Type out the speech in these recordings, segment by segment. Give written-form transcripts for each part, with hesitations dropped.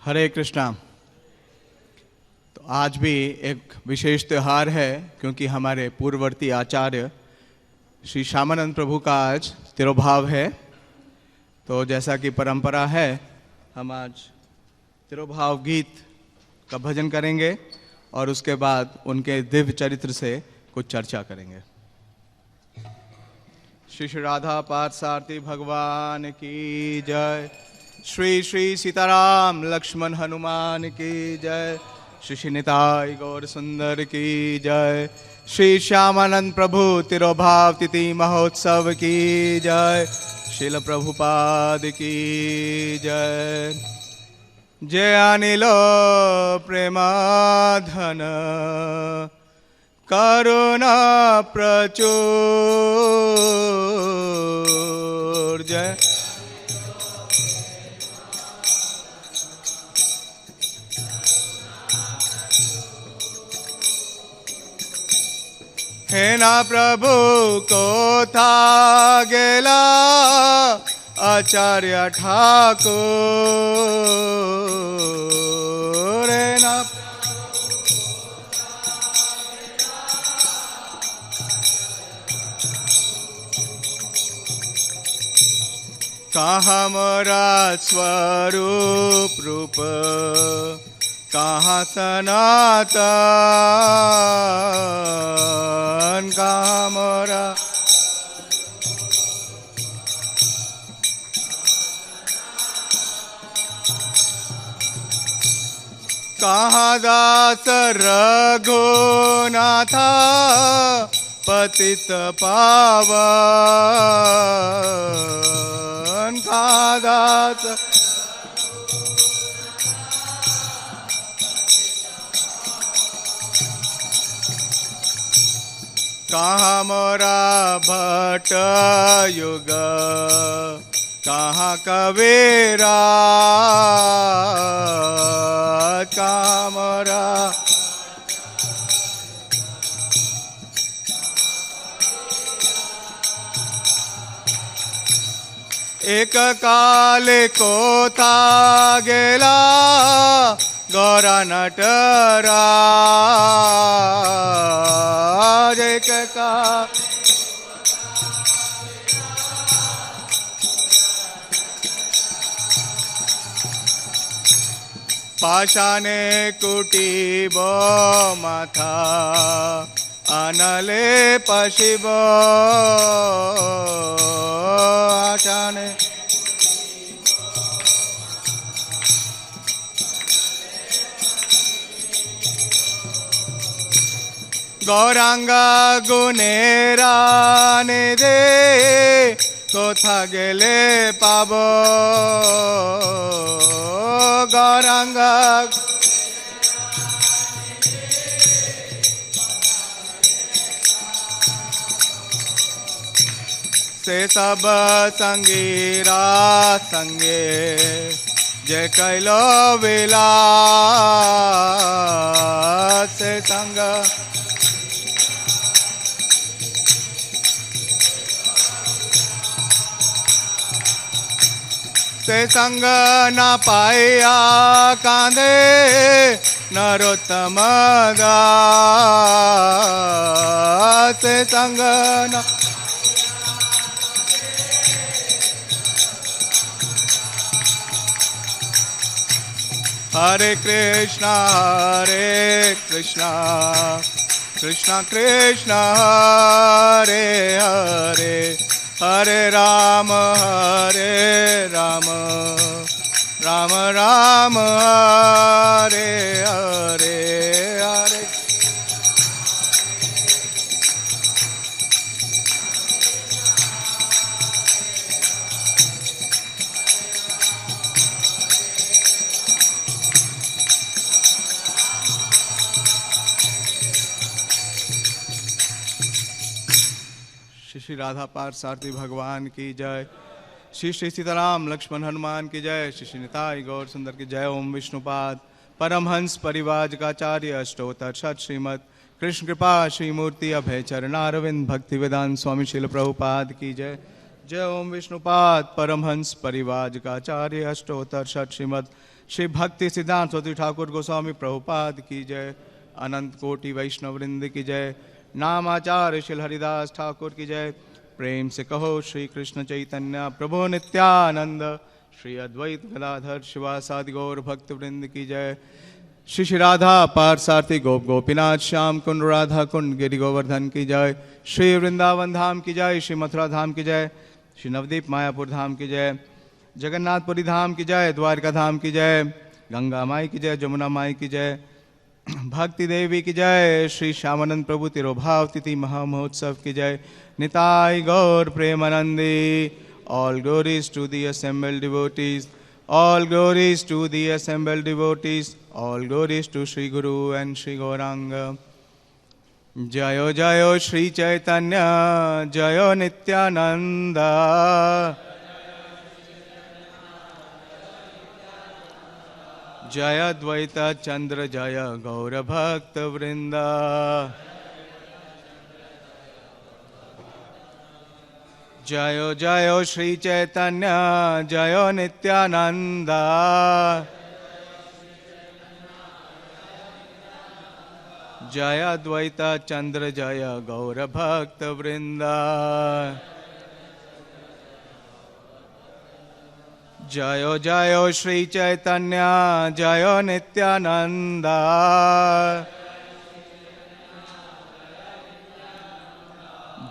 हरे कृष्णा। तो आज भी एक विशेष त्यौहार है क्योंकि हमारे पूर्ववर्ती आचार्य श्री श्यामानंद प्रभु का आज तिरुभाव है। तो जैसा कि परंपरा है, हम आज तिरुभाव गीत का भजन करेंगे और उसके बाद उनके दिव्य चरित्र से कुछ चर्चा करेंगे। श्री श्री राधा पार्थसारथी भगवान की जय। श्री श्री सीताराम लक्ष्मण हनुमान की जय। श्री श्री निताई गौर सुंदर की जय। श्री श्यामानंद प्रभु तिरुभाव तिथि महोत्सव की जय। श्रील प्रभुपाद की जय। जय अनिलो प्रेमाधन करुणा प्रचुर जय। हे ना प्रभु को था गेला आचार्य ठाकुर। हे ना कहाँ मोरा स्वरूप रूप कहाँ सनातन कहाँ मोरा कहाँ दास रघुनाथा पतित पावन कहाँ दास कहाँ मोरा भट्ट युग कहाँ कबीरा कहाँ मोरा एक काल को था गेला गौरा नटराज। एक का पाषाणे कुटीब माथा अनले पशिब आशाने गौरांगा गुनेरा ने दे कोथा गेले पाब गौरांगा से सब संगीरा संगे जय कैलो विलास से संग से संग न पाया कांदे नरोत्तम दास से संग न हरे कृष्णा कृष्णा कृष्णा हरे हरे हरे राम राम राम हरे हरे हरे। श्री राधा पार्थसारथी भगवान की जय। श्री श्री सीताराम लक्ष्मण हनुमान की जय। श्री श्री निताई गौर सुंदर की जय। ओम विष्णुपाद परमहंस परिवाजकाचार्य अष्टोत्तर शत श्रीमद कृष्ण कृपा श्रीमूर्ति अभय चरणारविंद भक्ति वेदांत स्वामी श्रील प्रभुपाद की जय। जय ओम विष्णुपाद परमहंस परिवाजकाचार्य अष्टोत्तर षट श्रीमद श्री भक्ति सिद्धांत स्वती ठाकुर गोस्वामी प्रभुपाद की जय। अनंत कोटि वैष्णव वृंद की जय। नामाचार्य श्री हरिदास ठाकुर की जय। प्रेम से कहो श्री कृष्ण चैतन्य प्रभु नित्यानंद श्री अद्वैत गदाधर शिवासादि गौर भक्त वृंद की जय। श्री श्री राधा पार्थसारथी गोप गोपीनाथ श्याम कुंड राधा कुंड गिरि गोवर्धन की जय। श्री वृंदावन धाम की जय। श्री मथुरा धाम की जय। श्री नवदीप मायापुर धाम की जय। जगन्नाथपुरी धाम की जय। द्वारका धाम की जय। गंगा माई की जय। जमुना माई की जय। भक्ति देवी की जय। श्री श्यामानंद प्रभु तिरुभाव तिथि महामहोत्सव की जय। निताई गौर Premanandi. All glories to the assembled devotees. All glories to the assembled devotees. All glories to Sri Guru and Sri Gauranga. Jayo Jayo Sri Chaitanya. Jayo Nityananda. Jaya Dvaita Chandra Jaya Gaura Bhakta Vrinda. जयो जयो श्री चैतन्य जयो नित्यानंद। जय अद्वैत चंद्र जय गौर भक्त वृंद। जयो जयो श्री चैतन्य जयो नित्यानंद।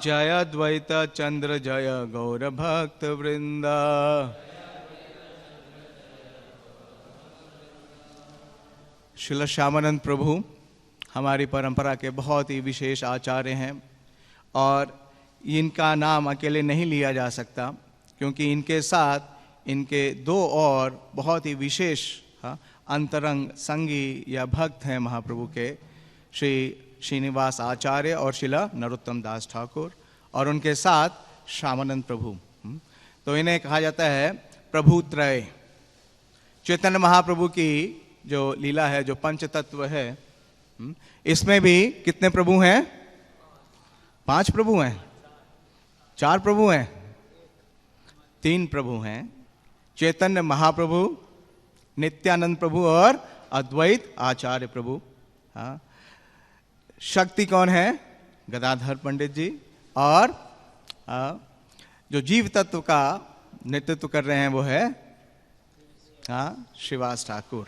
जय अद्वैत चंद्र जय गौर भक्त वृंद। श्रील श्यामानंद प्रभु हमारी परंपरा के बहुत ही विशेष आचार्य हैं और इनका नाम अकेले नहीं लिया जा सकता क्योंकि इनके साथ इनके दो और बहुत ही विशेष अंतरंग संगी या भक्त हैं महाप्रभु के, श्री श्रीनिवास आचार्य और शिला नरोत्तम दास ठाकुर और उनके साथ श्यामानंद प्रभु। तो इन्हें कहा जाता है प्रभु त्रय। चैतन्य महाप्रभु की जो लीला है, जो पंच तत्व है, इसमें भी कितने प्रभु हैं? 5 प्रभु हैं, 4 प्रभु हैं, 3 प्रभु हैं। चैतन्य महाप्रभु, नित्यानंद प्रभु और अद्वैत आचार्य प्रभु। हाँ, शक्ति कौन है? गदाधर पंडित जी। और जो जीव तत्व का नेतृत्व कर रहे हैं वो है श्रीवास ठाकुर।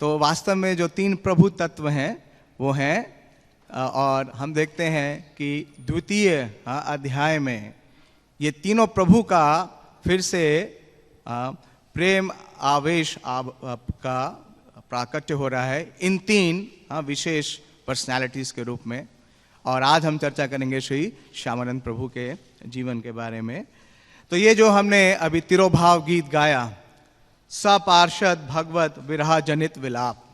तो वास्तव में जो 3 प्रभु तत्व हैं वो हैं, और हम देखते हैं कि द्वितीय अध्याय में ये तीनों प्रभु का फिर से प्रेम आवेश का प्राकट्य हो रहा है इन 3 विशेष पर्सनालिटीज़ के रूप में। और आज हम चर्चा करेंगे श्री श्यामानंद प्रभु के जीवन के बारे में। तो ये जो हमने अभी तिरोभाव गीत गाया, सपार्षद भगवत विरह जनित विलाप,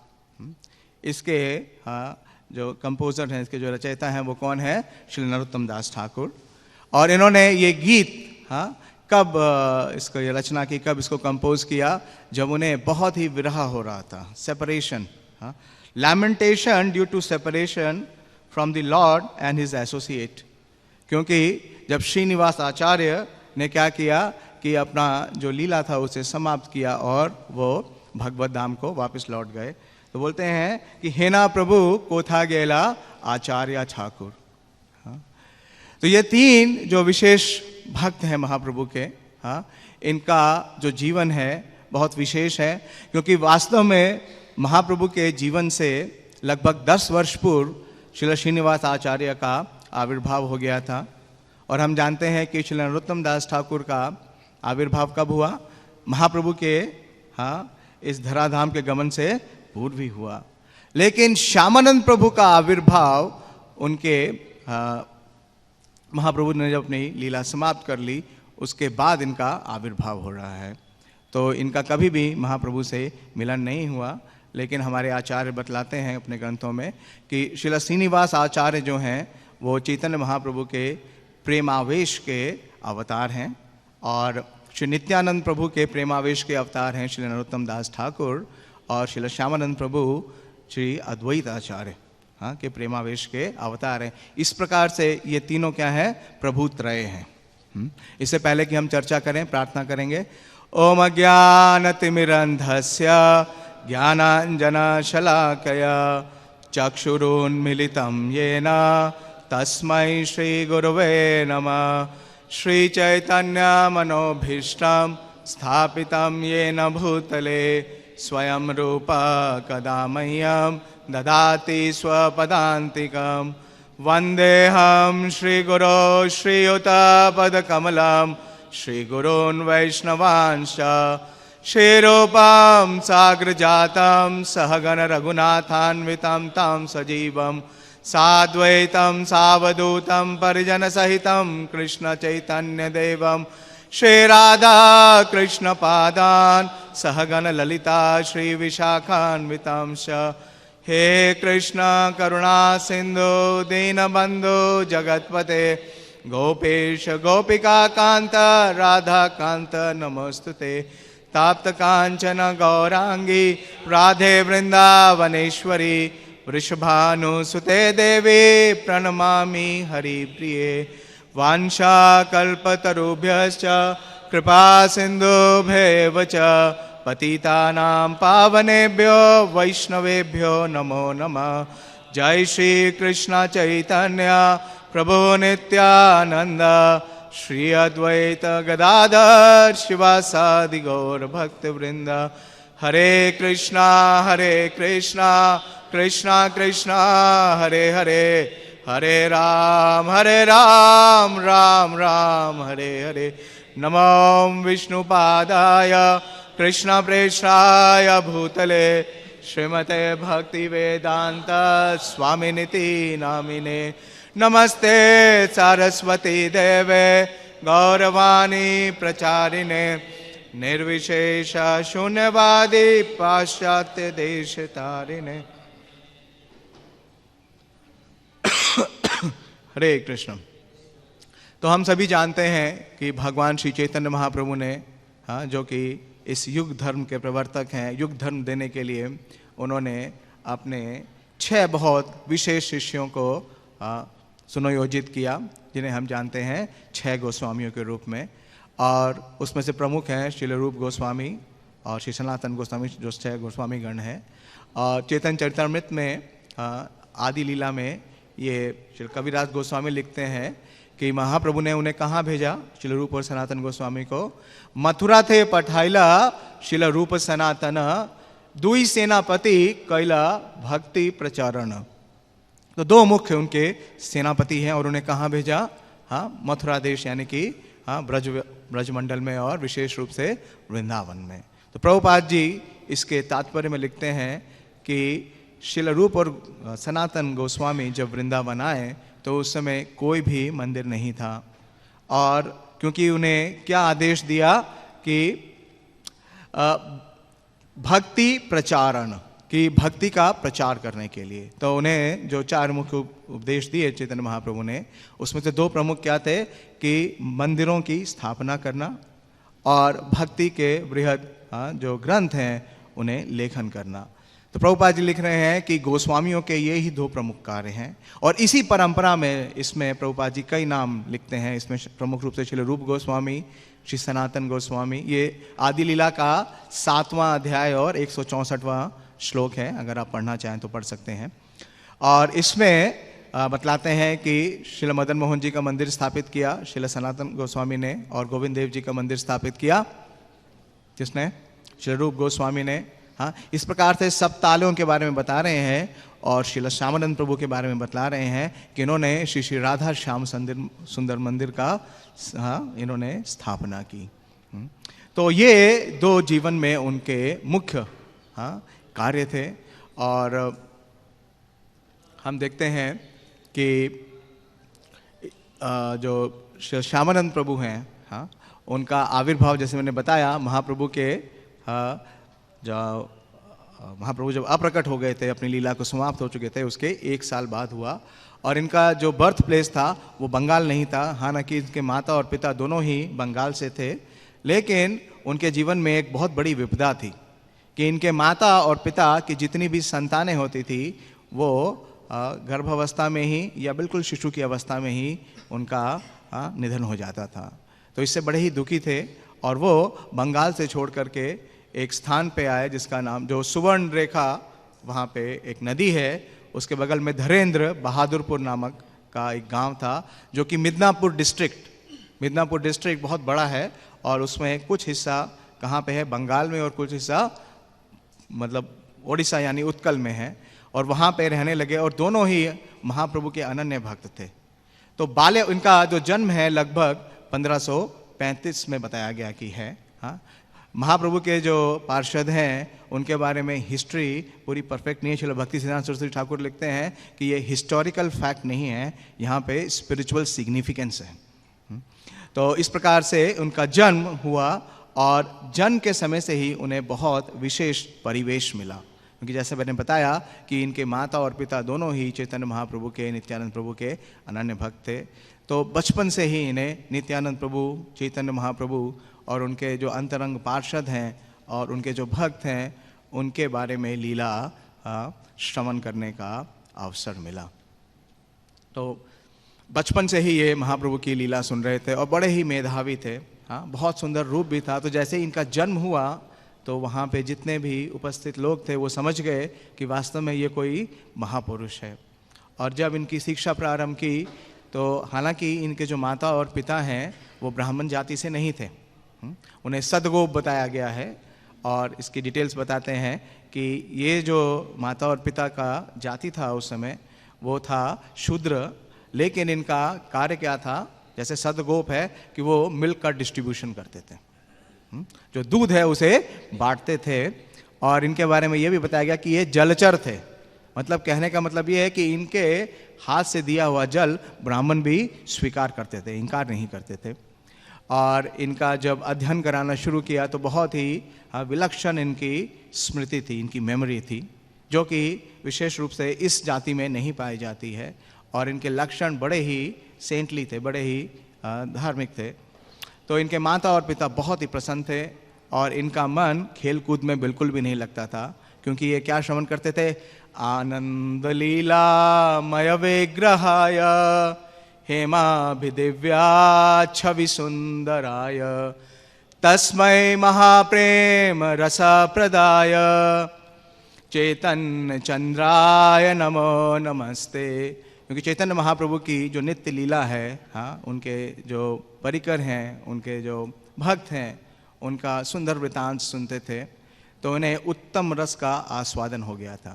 इसके जो कंपोजर हैं, इसके जो रचयिता हैं वो कौन है? श्री नरोत्तम दास ठाकुर। और इन्होंने ये गीत कब इसको ये रचना की, कब इसको कंपोज किया? जब उन्हें बहुत ही विरह हो रहा था, separation, lamentation due to separation from the lord and his associate. क्योंकि जब श्रीनिवास आचार्य ने क्या किया कि अपना जो लीला था उसे समाप्त किया और वो भगवत धाम को वापस लौट गए, तो बोलते हैं कि हेना प्रभु कोथा गेला आचार्य ठाकुर। तो ये 3 जो विशेष भक्त हैं महाप्रभु के, इनका जो जीवन है बहुत विशेष है, क्योंकि वास्तव में महाप्रभु के जीवन से लगभग 10 वर्ष पूर्व श्री श्रीनिवास आचार्य का आविर्भाव हो गया था। और हम जानते हैं कि श्री नरोत्तम दास ठाकुर का आविर्भाव कब हुआ? महाप्रभु के इस धराधाम के गमन से पूर्व ही हुआ। लेकिन श्यामानंद प्रभु का आविर्भाव उनके महाप्रभु ने जब अपनी लीला समाप्त कर ली उसके बाद इनका आविर्भाव हो रहा है। तो इनका कभी भी महाप्रभु से मिलन नहीं हुआ। लेकिन हमारे आचार्य बतलाते हैं अपने ग्रंथों में कि श्रील श्रीनिवास आचार्य जो हैं वो चैतन्य महाप्रभु के प्रेमावेश के अवतार हैं और श्री नित्यानंद प्रभु के प्रेमावेश के अवतार हैं श्री नरोत्तम दास ठाकुर, और श्री श्यामानंद प्रभु श्री अद्वैत आचार्य के प्रेमावेश के अवतार हैं। इस प्रकार से ये तीनों क्या है? प्रभु त्रय हैं। इससे पहले कि हम चर्चा करें, प्रार्थना करेंगे। ओम अज्ञानतिमिरन्धस्य ज्ञानाञ्जनशलाकया चक्षुरुन्मीलितं येन तस्मै श्रीगुरवे नमः। श्रीचैतन्यमनोभीष्टं स्थापितं येन भूतले स्वयं रूपा कदा मह्यं ददाति स्वपदान्तिकं। वन्देऽहं श्रीगुरो श्रीयुतपदकमलं श्रीगुरून् वैष्णवांश्च श्रीरूपं साग्रजातं सहगण रघुनाथान्वितं तं सजीवं साद्वैतं सावधूतं परिजनसहितं कृष्णचैतन्यदेवं श्रीराधा कृष्णपादान् सहगण ललिता श्रीविशाखान्वितांश्च। हे कृष्ण करुणा सिंधु दीनबंधु जगतपते गोपेश गोपिका कांत राधा कांत नमोस्तुते। ताप्त कांचन गौरांगी राधे वृंदावनेश्वरी वृषभानुसुते देवी प्रणमामि हरिप्रिये। वांछा कल्पतरुभ्यश्च कृपा सिन्धुभ्येव च पतितानां पावनेभ्यो वैष्णवेभ्यो नमो नमः। जय श्री कृष्ण चैतन्य प्रभु नित्यानंद श्री अद्वैत गदाधर शिवासादि गौर भक्त वृंद। हरे कृष्णा कृष्णा कृष्णा हरे हरे, हरे राम राम राम हरे हरे। नमो विष्णुपादाय कृष्ण प्रेष्ठाय भूतले श्रीमते भक्ति वेदांत स्वामिनिति नामिने। नमस्ते सरस्वती देवे गौरवाणी प्रचारिणे निर्विशेष शून्यवादी पाश्चात्य देश तारिणे। हरे कृष्ण। तो हम सभी जानते हैं कि भगवान श्री चैतन्य महाप्रभु ने जो कि इस युग धर्म के प्रवर्तक हैं, युग धर्म देने के लिए उन्होंने अपने 6 बहुत विशेष शिष्यों को सुनियोजित किया, जिन्हें हम जानते हैं 6 गोस्वामियों के रूप में। और उसमें से प्रमुख हैं श्रील रूप गोस्वामी और श्री सनातन गोस्वामी, जो 6 गोस्वामी गण हैं। और चैतन्य चरितामृत में आदि लीला में ये श्री कविराज गोस्वामी लिखते हैं कि महाप्रभु ने उन्हें कहाँ भेजा, श्रील रूप और सनातन गोस्वामी को। मथुरा थे पठाइला श्रील रूप सनातन दुई सेनापति कैला भक्ति प्रचारण। तो 2 मुख्य उनके सेनापति हैं और उन्हें कहाँ भेजा? मथुरा देश यानी कि ब्रजमंडल में और विशेष रूप से वृंदावन में। तो प्रभुपाद जी इसके तात्पर्य में लिखते हैं कि श्रील रूप और सनातन गोस्वामी जब वृंदावन आए तो उस समय कोई भी मंदिर नहीं था। और क्योंकि उन्हें क्या आदेश दिया कि भक्ति प्रचारण, कि भक्ति का प्रचार करने के लिए, तो उन्हें जो 4 मुख्य उपदेश दिए चैतन्य महाप्रभु ने, उसमें से 2 प्रमुख क्या थे कि मंदिरों की स्थापना करना और भक्ति के बृहद जो ग्रंथ हैं उन्हें लेखन करना। तो प्रभुपाद जी लिख रहे हैं कि गोस्वामियों के ये ही 2 प्रमुख कार्य हैं। और इसी परंपरा में इसमें प्रभुपाद जी कई नाम लिखते हैं। इसमें प्रमुख रूप से श्री रूप गोस्वामी, श्री सनातन गोस्वामी, ये आदि लीला का 7वां अध्याय और 164वां श्लोक है, अगर आप पढ़ना चाहें तो पढ़ सकते हैं। और इसमें बतलाते हैं कि श्रील मदन मोहन जी का मंदिर स्थापित किया श्रील सनातन गोस्वामी ने, और गोविंद देव जी का मंदिर स्थापित किया किसने? श्री रूप गोस्वामी ने। इस प्रकार से सब तालों के बारे में बता रहे हैं और श्रील श्यामानंद प्रभु के बारे में बतला रहे हैं कि इन्होंने श्री श्री राधा श्याम सुंदर मंदिर का इन्होंने स्थापना की। तो ये 2 जीवन में उनके मुख्य कार्य थे। और हम देखते हैं कि जो श्यामानंद प्रभु हैं, उनका आविर्भाव जैसे मैंने बताया महाप्रभु के महाप्रभु जब अप्रकट हो गए थे, अपनी लीला को समाप्त हो चुके थे, उसके 1 साल बाद हुआ। और इनका जो बर्थ प्लेस था वो बंगाल नहीं था। हालांकि इनके माता और पिता दोनों ही बंगाल से थे, लेकिन उनके जीवन में एक बहुत बड़ी विपदा थी कि इनके माता और पिता की जितनी भी संतानें होती थी वो गर्भावस्था में ही या बिल्कुल शिशु की अवस्था में ही उनका निधन हो जाता था। तो इससे बड़े ही दुखी थे और वो बंगाल से छोड़ करके एक स्थान पे आए जिसका नाम, जो सुवर्ण रेखा, वहाँ पे एक नदी है, उसके बगल में धरेंद्र बहादुरपुर नामक का एक गांव था, जो कि मिदनापुर डिस्ट्रिक्ट बहुत बड़ा है और उसमें कुछ हिस्सा कहाँ पे है, बंगाल में, और कुछ हिस्सा मतलब ओडिशा यानी उत्कल में है, और वहाँ पे रहने लगे और दोनों ही महाप्रभु के अनन्य भक्त थे। तो बाल्य, इनका जो जन्म है लगभग 1535 में बताया गया कि है। हाँ, महाप्रभु के जो पार्षद हैं उनके बारे में हिस्ट्री पूरी परफेक्ट नहीं है। श्रील भक्ति सिद्धांत सरस्वती ठाकुर लिखते हैं कि ये हिस्टोरिकल फैक्ट नहीं है, यहाँ पे स्पिरिचुअल सिग्निफिकेंस है। तो इस प्रकार से उनका जन्म हुआ और जन्म के समय से ही उन्हें बहुत विशेष परिवेश मिला, क्योंकि जैसे मैंने बताया कि इनके माता और पिता दोनों ही चैतन्य महाप्रभु के, नित्यानंद प्रभु के अनन्य भक्त थे। तो बचपन से ही इन्हें नित्यानंद प्रभु, चैतन्य महाप्रभु और उनके जो अंतरंग पार्षद हैं और उनके जो भक्त हैं उनके बारे में लीला श्रवण करने का अवसर मिला। तो बचपन से ही ये महाप्रभु की लीला सुन रहे थे और बड़े ही मेधावी थे। हाँ, बहुत सुंदर रूप भी था। तो जैसे ही इनका जन्म हुआ तो वहाँ पे जितने भी उपस्थित लोग थे वो समझ गए कि वास्तव में ये कोई महापुरुष है। और जब इनकी शिक्षा प्रारंभ की तो हालांकि इनके जो माता और पिता हैं वो ब्राह्मण जाति से नहीं थे, उन्हें सदगोप बताया गया है और इसकी डिटेल्स बताते हैं कि ये जो माता और पिता का जाति था उस समय वो था शूद्र, लेकिन इनका कार्य क्या था, जैसे सदगोप है कि वो मिल्क का डिस्ट्रीब्यूशन करते थे, जो दूध है उसे बांटते थे। और इनके बारे में ये भी बताया गया कि ये जलचर थे, मतलब कहने का मतलब ये है कि इनके हाथ से दिया हुआ जल ब्राह्मण भी स्वीकार करते थे, इनकार नहीं करते थे। और इनका जब अध्ययन कराना शुरू किया तो बहुत ही विलक्षण इनकी स्मृति थी, इनकी मेमोरी थी, जो कि विशेष रूप से इस जाति में नहीं पाई जाती है। और इनके लक्षण बड़े ही सेंटली थे, बड़े ही धार्मिक थे। तो इनके माता और पिता बहुत ही प्रसन्न थे और इनका मन खेल कूद में बिल्कुल भी नहीं लगता था, क्योंकि ये क्या श्रवण करते थे, आनंद लीला मय विग्रहाय हेमाभिदिव्या छवि सुंदराय तस्मै महाप्रेम रस प्रदाय चैतन्य चंद्राय नमो नमस्ते। क्योंकि चैतन्य महाप्रभु की जो नित्य लीला है, हाँ, उनके जो परिकर हैं, उनके जो भक्त हैं, उनका सुंदर वृतांत सुनते थे तो उन्हें उत्तम रस का आस्वादन हो गया था।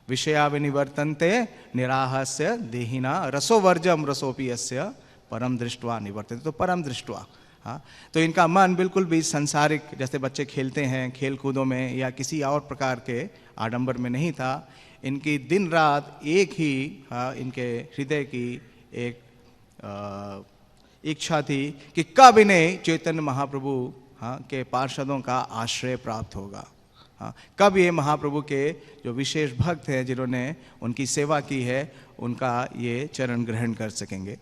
विषया विनिवर्तन्ते निराहस्य देहिना रसोवर्जम रसोपि यस्य परम दृष्ट्वा निवर्तन्ते। तो परम दृष्ट्वा, हाँ, तो इनका मन बिल्कुल भी सांसारिक, जैसे बच्चे खेलते हैं खेल कूदों में या किसी और प्रकार के आडंबर में नहीं था। इनकी दिन रात एक ही, हाँ, इनके हृदय की एक इच्छा थी कि कब इन्हें चैतन्य महाप्रभु, हाँ, के पार्षदों का आश्रय प्राप्त होगा। हाँ, कब ये महाप्रभु के जो विशेष भक्त हैं जिन्होंने उनकी सेवा की है उनका ये चरण ग्रहण कर सकेंगे।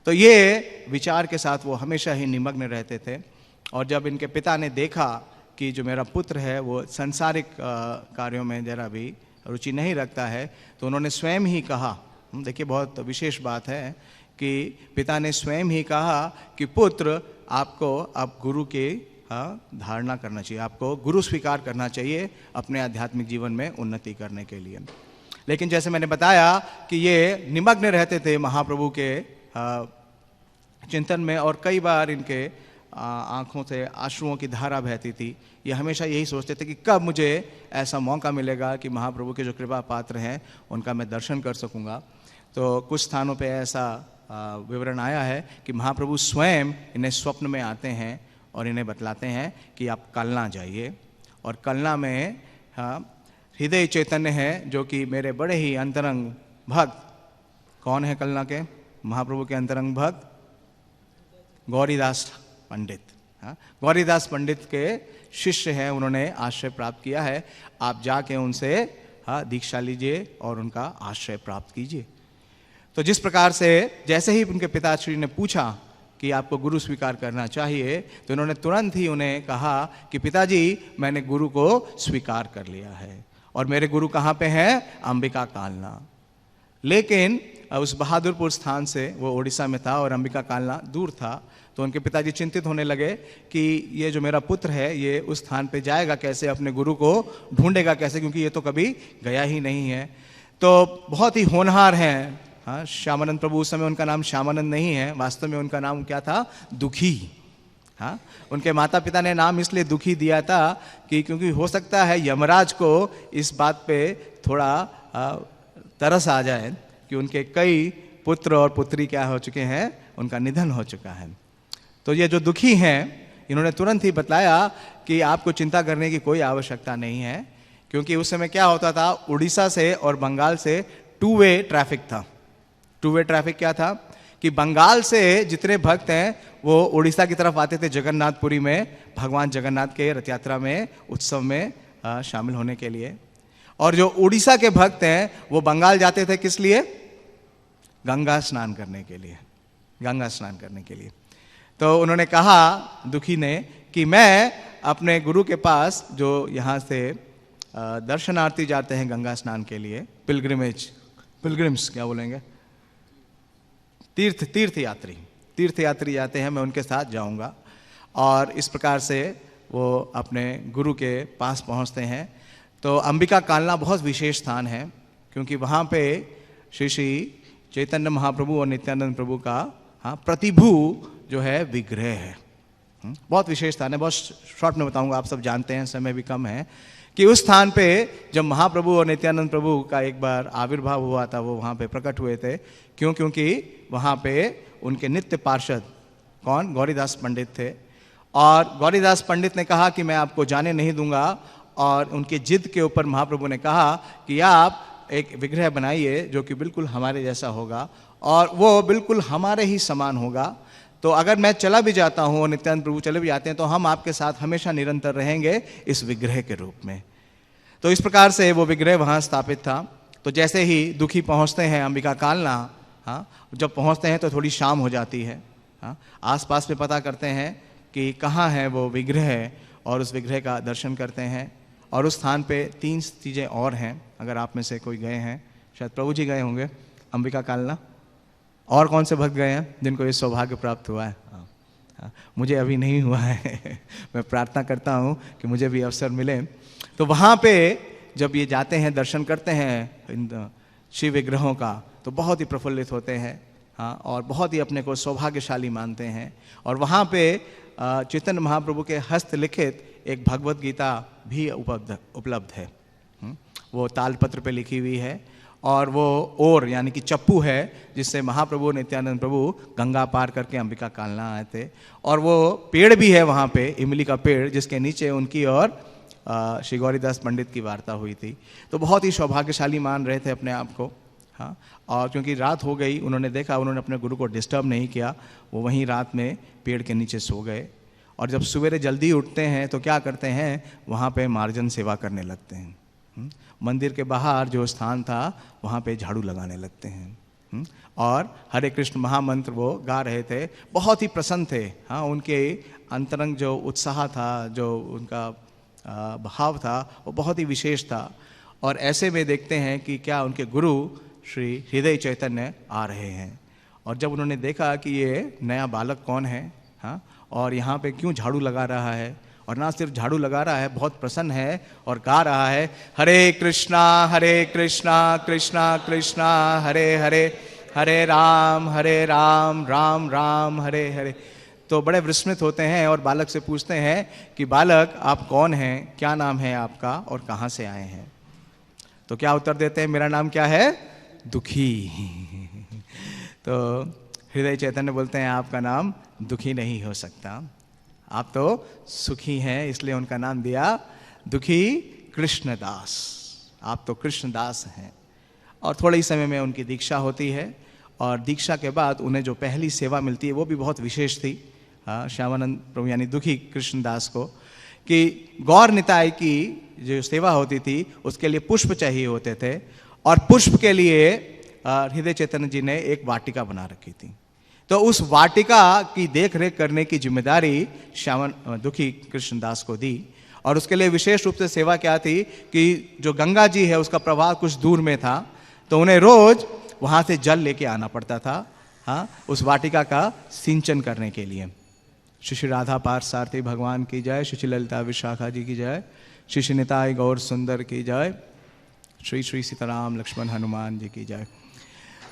तो ये विचार के साथ वो हमेशा ही निमग्न रहते थे। और जब इनके पिता ने देखा कि जो मेरा पुत्र है वो सांसारिक कार्यों में जरा भी रुचि नहीं रखता है, तो उन्होंने स्वयं ही कहा, देखिए बहुत विशेष बात है कि पिता ने स्वयं ही कहा कि पुत्र, आपको अब गुरु के धारणा करना चाहिए, आपको गुरु स्वीकार करना चाहिए अपने आध्यात्मिक जीवन में उन्नति करने के लिए। लेकिन जैसे मैंने बताया कि ये निमग्न रहते थे महाप्रभु के चिंतन में और कई बार इनके आँखों से आंसुओं की धारा बहती थी। ये हमेशा यही सोचते थे कि कब मुझे ऐसा मौका मिलेगा कि महाप्रभु के जो कृपा पात्र हैं उनका मैं दर्शन कर सकूँगा। तो कुछ स्थानों पे ऐसा विवरण आया है कि महाप्रभु स्वयं इन्हें स्वप्न में आते हैं और इन्हें बतलाते हैं कि आप कलना जाइए, और कलना में, हाँ, हृदय चैतन्य है जो कि मेरे बड़े ही अंतरंग भक्त, कौन है कलना के, महाप्रभु के अंतरंग भक्त गौरीदास पंडित। हाँ, गौरीदास पंडित के शिष्य हैं, उन्होंने आश्रय प्राप्त किया है। आप जाके उनसे, हाँ, दीक्षा लीजिए और उनका आश्रय प्राप्त कीजिए। तो जिस प्रकार से जैसे ही उनके पिताश्री ने पूछा कि आपको गुरु स्वीकार करना चाहिए, तो इन्होंने तुरंत ही उन्हें कहा कि पिताजी, मैंने गुरु को स्वीकार कर लिया है और मेरे गुरु कहाँ पे हैं, अंबिका कालना। लेकिन उस बहादुरपुर स्थान से, वो उड़ीसा में था और अंबिका कालना दूर था, तो उनके पिताजी चिंतित होने लगे कि ये जो मेरा पुत्र है ये उस स्थान पे जाएगा कैसे, अपने गुरु को ढूंढेगा कैसे, क्योंकि ये तो कभी गया ही नहीं है। तो बहुत ही होनहार हैं, हाँ, श्यामानंद प्रभु। उस समय उनका नाम श्यामानंद नहीं है, वास्तव में उनका नाम क्या था, दुखी। हाँ, उनके माता पिता ने नाम इसलिए दुखी दिया था कि क्योंकि हो सकता है यमराज को इस बात पे थोड़ा तरस आ जाए कि उनके कई पुत्र और पुत्री क्या हो चुके हैं, उनका निधन हो चुका है। तो ये जो दुखी हैं, इन्होंने तुरंत ही बतलाया कि आपको चिंता करने की कोई आवश्यकता नहीं है, क्योंकि उस समय क्या होता था, उड़ीसा से और बंगाल से 2 वे ट्रैफिक था। 2 वे ट्रैफिक क्या था कि बंगाल से जितने भक्त हैं वो उड़ीसा की तरफ आते थे जगन्नाथपुरी में, भगवान जगन्नाथ के रथ यात्रा में, उत्सव में शामिल होने के लिए। और जो उड़ीसा के भक्त हैं वो बंगाल जाते थे किस लिए, गंगा स्नान करने के लिए, गंगा स्नान करने के लिए। तो उन्होंने कहा दुखी ने कि मैं अपने गुरु के पास, जो यहाँ से दर्शनार्थी जाते हैं गंगा स्नान के लिए, पिलग्रिम्स क्या बोलेंगे, तीर्थयात्री जाते हैं, मैं उनके साथ जाऊंगा। और इस प्रकार से वो अपने गुरु के पास पहुंचते हैं। तो अंबिका कालना बहुत विशेष स्थान है, क्योंकि वहाँ पे श्री श्री चैतन्य महाप्रभु और नित्यानंद प्रभु का, हाँ, प्रतिभू जो है विग्रह है। बहुत विशेष स्थान है, बहुत शॉर्ट में बताऊंगा, आप सब जानते हैं, समय भी कम है, कि उस स्थान पे जब महाप्रभु और नित्यानंद प्रभु का एक बार आविर्भाव हुआ था, वो वहाँ पे प्रकट हुए थे। क्यों? क्योंकि वहाँ पे उनके नित्य पार्षद कौन, गौरीदास पंडित थे। और गौरीदास पंडित ने कहा कि मैं आपको जाने नहीं दूंगा, और उनकी जिद के ऊपर महाप्रभु ने कहा कि आप एक विग्रह बनाइए जो कि बिल्कुल हमारे जैसा होगा और वो बिल्कुल हमारे ही समान होगा। तो अगर मैं चला भी जाता हूँ और नित्यानंद प्रभु चले भी जाते हैं तो हम आपके साथ हमेशा निरंतर रहेंगे इस विग्रह के रूप में। तो इस प्रकार से वो विग्रह वहाँ स्थापित था। तो जैसे ही दुखी पहुँचते हैं अंबिका कालना, हाँ, जब पहुँचते हैं तो थोड़ी शाम हो जाती है, हाँ, आसपास में पता करते हैं कि कहाँ है वो विग्रह, और उस विग्रह का दर्शन करते हैं। और उस स्थान पे 3 चीज़ें और हैं, अगर आप में से कोई गए हैं, शायद प्रभु जी गए होंगे अंबिका कालना, और कौन से भक्त गए हैं जिनको ये सौभाग्य प्राप्त हुआ है? हाँ, मुझे अभी नहीं हुआ है मैं प्रार्थना करता हूँ कि मुझे भी अवसर मिले। तो वहाँ पे जब ये जाते हैं, दर्शन करते हैं इन शिव विग्रहों का, तो बहुत ही प्रफुल्लित होते हैं, हाँ, और बहुत ही अपने को सौभाग्यशाली मानते हैं। और वहाँ पे चैतन्य महाप्रभु के हस्तलिखित एक भगवत गीता भी उपलब्ध है। वो तालपत्र पे लिखी हुई है, और वो ओर यानी कि चप्पू है जिससे महाप्रभु नित्यानंद प्रभु गंगा पार करके अंबिका कालना आए थे। और वो पेड़ भी है वहाँ पे, इमली का पेड़, जिसके नीचे उनकी और श्री गौरीदास पंडित की वार्ता हुई थी। तो बहुत ही सौभाग्यशाली मान रहे थे अपने आप को, हाँ। और क्योंकि रात हो गई, उन्होंने देखा, उन्होंने अपने गुरु को डिस्टर्ब नहीं किया, वो वहीं रात में पेड़ के नीचे सो गए। और जब सवेरे जल्दी उठते हैं तो क्या करते हैं, वहाँ पे मार्जन सेवा करने लगते हैं। मंदिर के बाहर जो स्थान था वहाँ पे झाड़ू लगाने लगते हैं, और हरे कृष्ण महामंत्र वो गा रहे थे। बहुत ही प्रसन्न थे, हाँ, उनके अंतरंग जो उत्साह था, जो उनका भाव था, वो बहुत ही विशेष था। और ऐसे में देखते हैं कि क्या उनके गुरु श्री हृदय चैतन्य आ रहे हैं। और जब उन्होंने देखा कि ये नया बालक कौन है, हाँ, और यहाँ पे क्यों झाड़ू लगा रहा है, और ना सिर्फ झाड़ू लगा रहा है, बहुत प्रसन्न है और गा रहा है, हरे कृष्णा कृष्णा कृष्णा हरे हरे, हरे राम राम राम हरे हरे। तो बड़े विस्मित होते हैं और बालक से पूछते हैं कि बालक आप कौन हैं, क्या नाम है आपका और कहाँ से आए हैं? तो क्या उत्तर देते हैं, मेरा नाम क्या है, दुखी। तो हृदय चैतन्य बोलते हैं आपका नाम दुखी नहीं हो सकता, आप तो सुखी हैं, इसलिए उनका नाम दिया दुखी कृष्णदास। आप तो कृष्णदास हैं। और थोड़े ही समय में उनकी दीक्षा होती है, और दीक्षा के बाद उन्हें जो पहली सेवा मिलती है वो भी बहुत विशेष थी, श्यामानंद प्रभु यानी दुखी कृष्णदास को, कि गौर निताय की जो सेवा होती थी उसके लिए पुष्प चाहिए होते थे, और पुष्प के लिए हृदय चैतन्य जी ने एक वाटिका बना रखी थी। तो उस वाटिका की देख रेख करने की जिम्मेदारी दुखी कृष्णदास को दी। और उसके लिए विशेष रूप से सेवा क्या थी कि जो गंगा जी है उसका प्रवाह कुछ दूर में था, तो उन्हें रोज वहाँ से जल लेके आना पड़ता था, हाँ, उस वाटिका का सिंचन करने के लिए। श्री श्री राधा पार्थ सारथी भगवान की जय, श्री श्री ललिता विशाखा जी की जय, श्री श्री निताई गौर सुंदर की जय, श्री श्री सीताराम लक्ष्मण हनुमान जी की जय।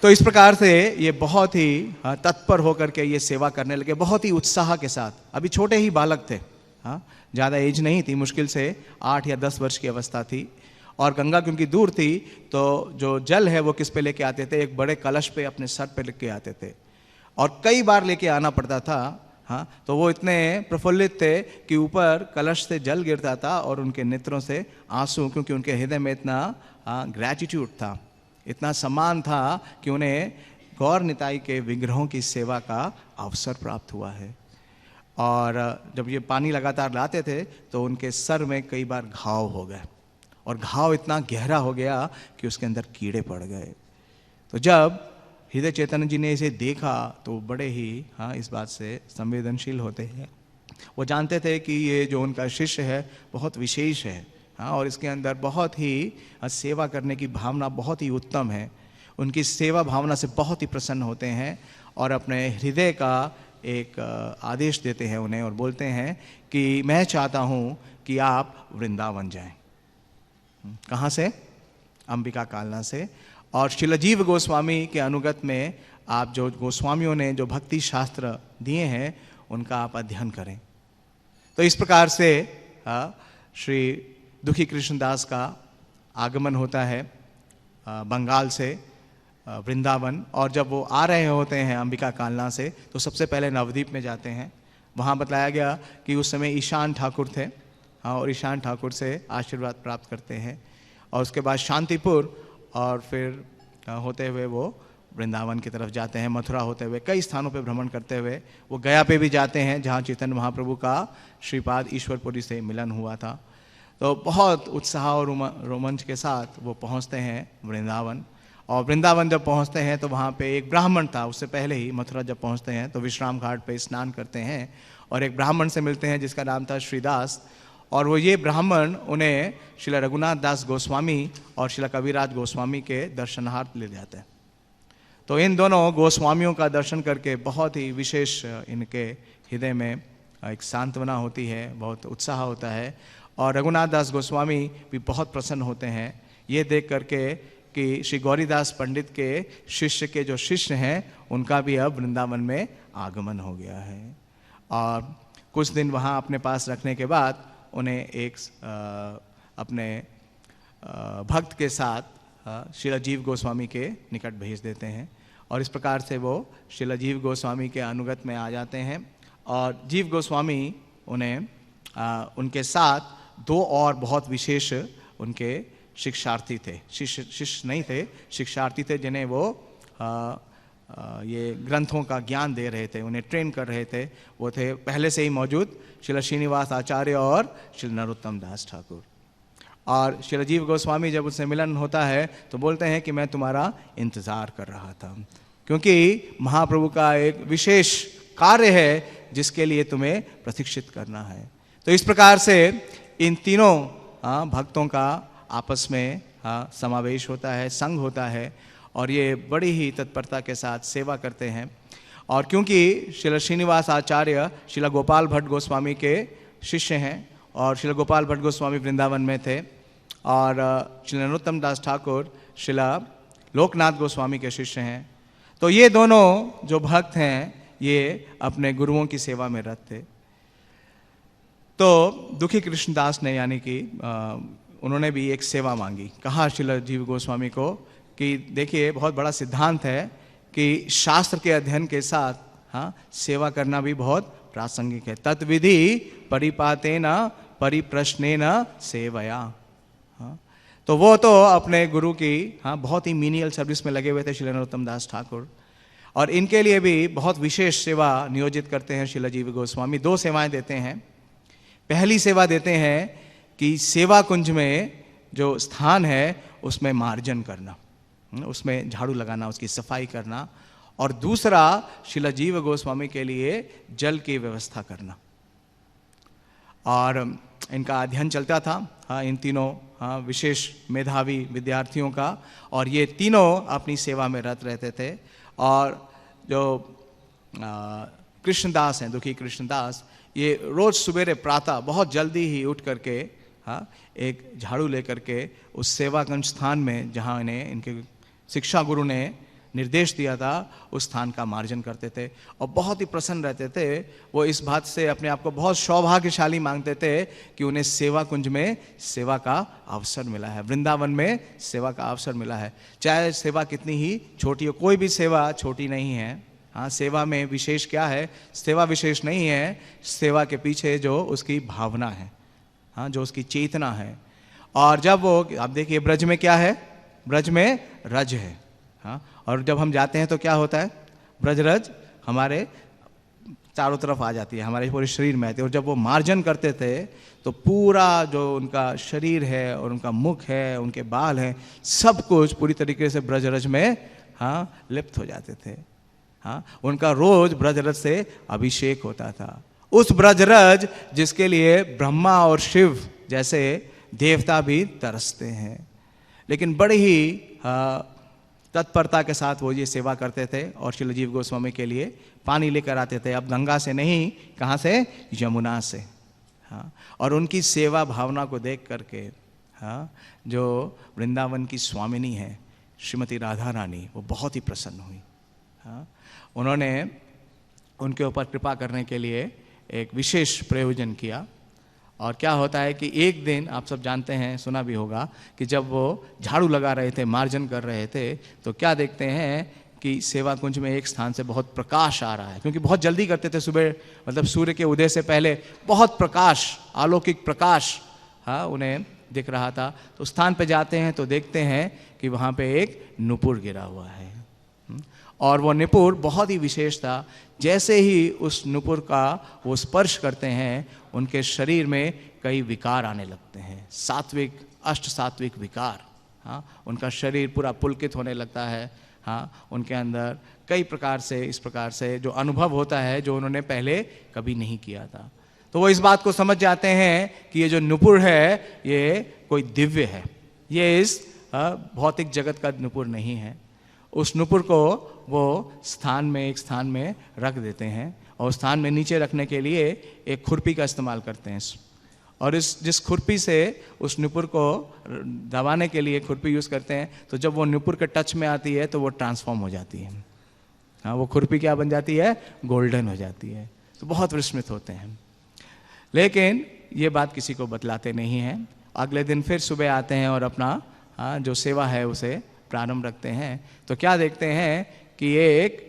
तो इस प्रकार से ये बहुत ही तत्पर होकर के ये सेवा करने लगे, बहुत ही उत्साह के साथ। अभी छोटे ही बालक थे, हाँ, ज़्यादा एज नहीं थी, मुश्किल से 8 या 10 वर्ष की अवस्था थी। और गंगा क्योंकि दूर थी तो जो जल है वो किस पे लेके आते थे, एक बड़े कलश पे अपने सर पे लेके आते थे और कई बार लेके आना पड़ता था, हाँ। तो वो इतने प्रफुल्लित थे कि ऊपर कलश से जल गिरता था और उनके नेत्रों से आंसू, क्योंकि उनके हृदय में इतना ग्रैटिट्यूड था, इतना सम्मान था कि उन्हें गौर निताई के विग्रहों की सेवा का अवसर प्राप्त हुआ है। और जब ये पानी लगातार लाते थे तो उनके सर में कई बार घाव हो गए और घाव इतना गहरा हो गया कि उसके अंदर कीड़े पड़ गए। तो जब हृदय चैतन्य जी ने इसे देखा तो बड़े ही, हाँ, इस बात से संवेदनशील होते हैं। वो जानते थे कि ये जो उनका शिष्य है बहुत विशेष है, हाँ, और इसके अंदर बहुत ही सेवा करने की भावना बहुत ही उत्तम है। उनकी सेवा भावना से बहुत ही प्रसन्न होते हैं और अपने हृदय का एक आदेश देते हैं उन्हें और बोलते हैं कि मैं चाहता हूँ कि आप वृंदावन जाएं। कहाँ से? अंबिका कालना से। और शिलाजीव गोस्वामी के अनुगत में आप जो गोस्वामियों ने जो भक्ति शास्त्र दिए हैं उनका आप अध्ययन करें। तो इस प्रकार से श्री दुखी कृष्णदास का आगमन होता है बंगाल से वृंदावन। और जब वो आ रहे होते हैं अंबिका कालना से तो सबसे पहले नवद्वीप में जाते हैं। वहाँ बताया गया कि उस समय ईशान ठाकुर थे, हाँ, और ईशान ठाकुर से आशीर्वाद प्राप्त करते हैं और उसके बाद शांतिपुर और फिर होते हुए वो वृंदावन की तरफ जाते हैं। मथुरा होते हुए कई स्थानों पे भ्रमण करते हुए वो गया पे भी जाते हैं जहाँ चैतन्य महाप्रभु का श्रीपाद ईश्वरपुरी से मिलन हुआ था। तो बहुत उत्साह और रोमांच के साथ वो पहुँचते हैं वृंदावन। और वृंदावन जब पहुँचते हैं तो वहाँ पे एक ब्राह्मण था, उससे पहले ही मथुरा जब पहुँचते हैं तो विश्राम घाट पे स्नान करते हैं और एक ब्राह्मण से मिलते हैं जिसका नाम था श्रीदास। और वो ये ब्राह्मण उन्हें श्रीला रघुनाथ दास गोस्वामी और श्रीला कविराज गोस्वामी के दर्शनार्थ ले जाते हैं। तो इन दोनों गोस्वामियों का दर्शन करके बहुत ही विशेष इनके हृदय में एक सांत्वना होती है, बहुत उत्साह होता है। और रघुनाथ दास गोस्वामी भी बहुत प्रसन्न होते हैं ये देख करके कि श्री गौरीदास पंडित के शिष्य के जो शिष्य हैं उनका भी अब वृंदावन में आगमन हो गया है। और कुछ दिन वहाँ अपने पास रखने के बाद उन्हें एक अपने भक्त के साथ शिलाजीव गोस्वामी के निकट भेज देते हैं और इस प्रकार से वो शिलाजीव गोस्वामी के अनुगत में आ जाते हैं। और जीव गोस्वामी उन्हें उनके साथ दो और बहुत विशेष उनके शिक्षार्थी थे, शिष्य नहीं थे, शिक्षार्थी थे जिन्हें वो ये ग्रंथों का ज्ञान दे रहे थे, उन्हें ट्रेन कर रहे थे। वो थे पहले से ही मौजूद श्रील श्रीनिवास आचार्य और श्री नरोत्तम दास ठाकुर। और शिलाजीव गोस्वामी जब उससे मिलन होता है तो बोलते हैं कि मैं तुम्हारा इंतज़ार कर रहा था, क्योंकि महाप्रभु का एक विशेष कार्य है जिसके लिए तुम्हें प्रतीक्षित करना है। तो इस प्रकार से इन तीनों भक्तों का आपस में समावेश होता है, संग होता है और ये बड़ी ही तत्परता के साथ सेवा करते हैं। और क्योंकि श्रील श्रीनिवास आचार्य श्रील गोपाल भट्ट गोस्वामी के शिष्य हैं और श्रील गोपाल भट्ट गोस्वामी वृंदावन में थे और श्री नरोत्तम दास ठाकुर श्रील लोकनाथ गोस्वामी के शिष्य हैं, तो ये दोनों जो भक्त हैं ये अपने गुरुओं की सेवा में रत थे। तो दुखी कृष्णदास ने यानी कि उन्होंने भी एक सेवा मांगी। कहा शिलाजीव गोस्वामी को कि देखिए बहुत बड़ा सिद्धांत है कि शास्त्र के अध्ययन के साथ, हाँ, सेवा करना भी बहुत प्रासंगिक है। तत्विधि परिपातेन परिप्रश्नेन सेवया, हाँ। तो वो तो अपने गुरु की, हाँ, बहुत ही मीनियल सर्विस में लगे हुए थे श्री नरोत्तम दास ठाकुर और इनके लिए भी बहुत विशेष सेवा नियोजित करते हैं शिलाजीव गोस्वामी। दो सेवाएं देते हैं। पहली सेवा देते हैं कि सेवा कुंज में जो स्थान है उसमें मार्जन करना, उसमें झाड़ू लगाना, उसकी सफाई करना, और दूसरा शिलाजीव गोस्वामी के लिए जल की व्यवस्था करना। और इनका अध्ययन चलता था, हाँ, इन तीनों, हाँ, विशेष मेधावी विद्यार्थियों का। और ये तीनों अपनी सेवा में रत रहते थे। और जो कृष्णदास हैं, दुखी कृष्णदास, ये रोज़ सवेरे प्रातः बहुत जल्दी ही उठ करके, हाँ, एक झाड़ू लेकर के उस सेवाकुंज स्थान में जहाँ इन्हें इनके शिक्षा गुरु ने निर्देश दिया था, उस स्थान का मार्जन करते थे और बहुत ही प्रसन्न रहते थे। वो इस बात से अपने आप को बहुत सौभाग्यशाली मानते थे कि उन्हें सेवा कुंज में सेवा का अवसर मिला है, वृंदावन में सेवा का अवसर मिला है। चाहे सेवा कितनी ही छोटी हो, कोई भी सेवा छोटी नहीं है। हाँ, सेवा में विशेष क्या है? सेवा विशेष नहीं है, सेवा के पीछे जो उसकी भावना है, हाँ, जो उसकी चेतना है। और जब वो, आप देखिए ब्रज में क्या है? ब्रज में रज है, हाँ। और जब हम जाते हैं तो क्या होता है? ब्रज रज हमारे चारों तरफ आ जाती है, हमारे पूरे शरीर में आती है। और जब वो मार्जन करते थे तो पूरा जो उनका शरीर है और उनका मुख है, उनके बाल हैं, सब कुछ पूरी तरीके से ब्रज रज में, हाँ, लिप्त हो जाते थे। हाँ, उनका रोज ब्रज रज से अभिषेक होता था। उस ब्रज रज जिसके लिए ब्रह्मा और शिव जैसे देवता भी तरसते हैं। लेकिन बड़े ही तत्परता के साथ वो ये सेवा करते थे और श्रील जीव गोस्वामी के लिए पानी लेकर आते थे। अब गंगा से नहीं, कहाँ से? यमुना से। हाँ, और उनकी सेवा भावना को देख करके, हाँ, जो वृंदावन की स्वामिनी है श्रीमती राधा रानी, वो बहुत ही प्रसन्न हुई। हाँ, उन्होंने उनके ऊपर कृपा करने के लिए एक विशेष प्रयोजन किया। और क्या होता है कि एक दिन, आप सब जानते हैं, सुना भी होगा, कि जब वो झाड़ू लगा रहे थे, मार्जन कर रहे थे, तो क्या देखते हैं कि सेवा कुंज में एक स्थान से बहुत प्रकाश आ रहा है। क्योंकि बहुत जल्दी करते थे, सुबह मतलब सूर्य के उदय से पहले बहुत प्रकाश, अलौकिक प्रकाश, हाँ, उन्हें दिख रहा था। तो स्थान पे जाते हैं तो देखते हैं कि वहाँ पे एक नुपुर गिरा हुआ है। और वो नुपुर बहुत ही विशेष था। जैसे ही उस नुपुर का वो स्पर्श करते हैं, उनके शरीर में कई विकार आने लगते हैं, सात्विक, अष्ट सात्विक विकार। हाँ, उनका शरीर पूरा पुलकित होने लगता है। हाँ, उनके अंदर कई प्रकार से, इस प्रकार से जो अनुभव होता है जो उन्होंने पहले कभी नहीं किया था। तो वो इस बात को समझ जाते हैं कि ये जो नुपुर है ये कोई दिव्य है, ये इस भौतिक जगत का नुपुर नहीं है। उस नुपुर को वो स्थान में, एक स्थान में रख देते हैं और स्थान में नीचे रखने के लिए एक खुरपी का इस्तेमाल करते हैं। और जिस खुरपी से उस नुपुर को दबाने के लिए खुरपी यूज़ करते हैं, तो जब वो नुपुर के टच में आती है तो वो ट्रांसफॉर्म हो जाती है। हाँ, वो खुरपी क्या बन जाती है? गोल्डन हो जाती है। तो बहुत विस्मित होते हैं। लेकिन ये बात किसी को बतलाते नहीं हैं। अगले दिन फिर सुबह आते हैं और अपना, हाँ, जो सेवा है उसे प्रारंभ रखते हैं। तो क्या देखते हैं कि एक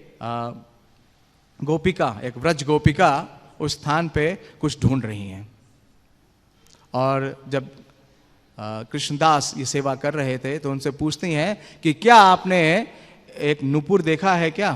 गोपिका, एक व्रज गोपिका उस स्थान पे कुछ ढूंढ रही हैं। और जब कृष्णदास ये सेवा कर रहे थे तो उनसे पूछती हैं कि क्या आपने एक नुपुर देखा है क्या?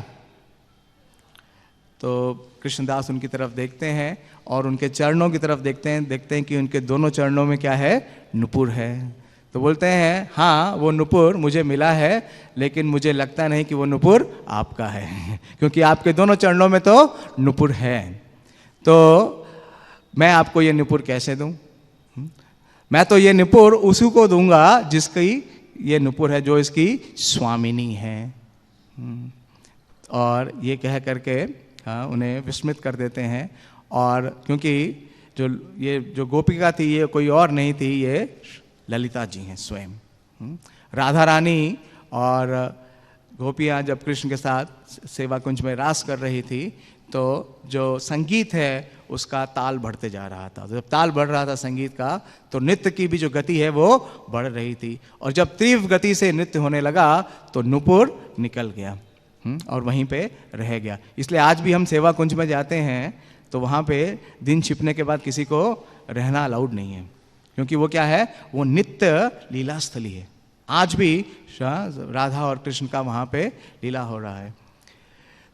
तो कृष्णदास उनकी तरफ देखते हैं और उनके चरणों की तरफ देखते हैं कि उनके दोनों चरणों में क्या है? नुपुर है। तो बोलते हैं, हाँ, वो नुपुर मुझे मिला है, लेकिन मुझे लगता नहीं कि वो नुपुर आपका है, क्योंकि आपके दोनों चरणों में तो नुपुर है। तो मैं आपको ये नुपुर कैसे दूं? मैं तो ये नुपुर उसी को दूंगा जिसकी ये नुपुर है, जो इसकी स्वामिनी है। और ये कह करके, हाँ, उन्हें विस्मित कर देते हैं। और क्योंकि जो गोपिका थी ये कोई और नहीं थी, ये ललिता जी हैं स्वयं। राधा रानी और गोपियाँ जब कृष्ण के साथ सेवा कुंज में रास कर रही थी, तो जो संगीत है उसका ताल बढ़ते जा रहा था। जब ताल बढ़ रहा था संगीत का, तो नृत्य की भी जो गति है वो बढ़ रही थी। और जब तीव्र गति से नृत्य होने लगा तो नुपुर निकल गया और वहीं पे रह गया। इसलिए आज भी हम सेवा कुंज में जाते हैं तो वहाँ पे दिन छिपने के बाद किसी को रहना अलाउड नहीं है, क्योंकि वो क्या है? वो नित्य लीला स्थली है। आज भी राधा और कृष्ण का वहाँ पे लीला हो रहा है।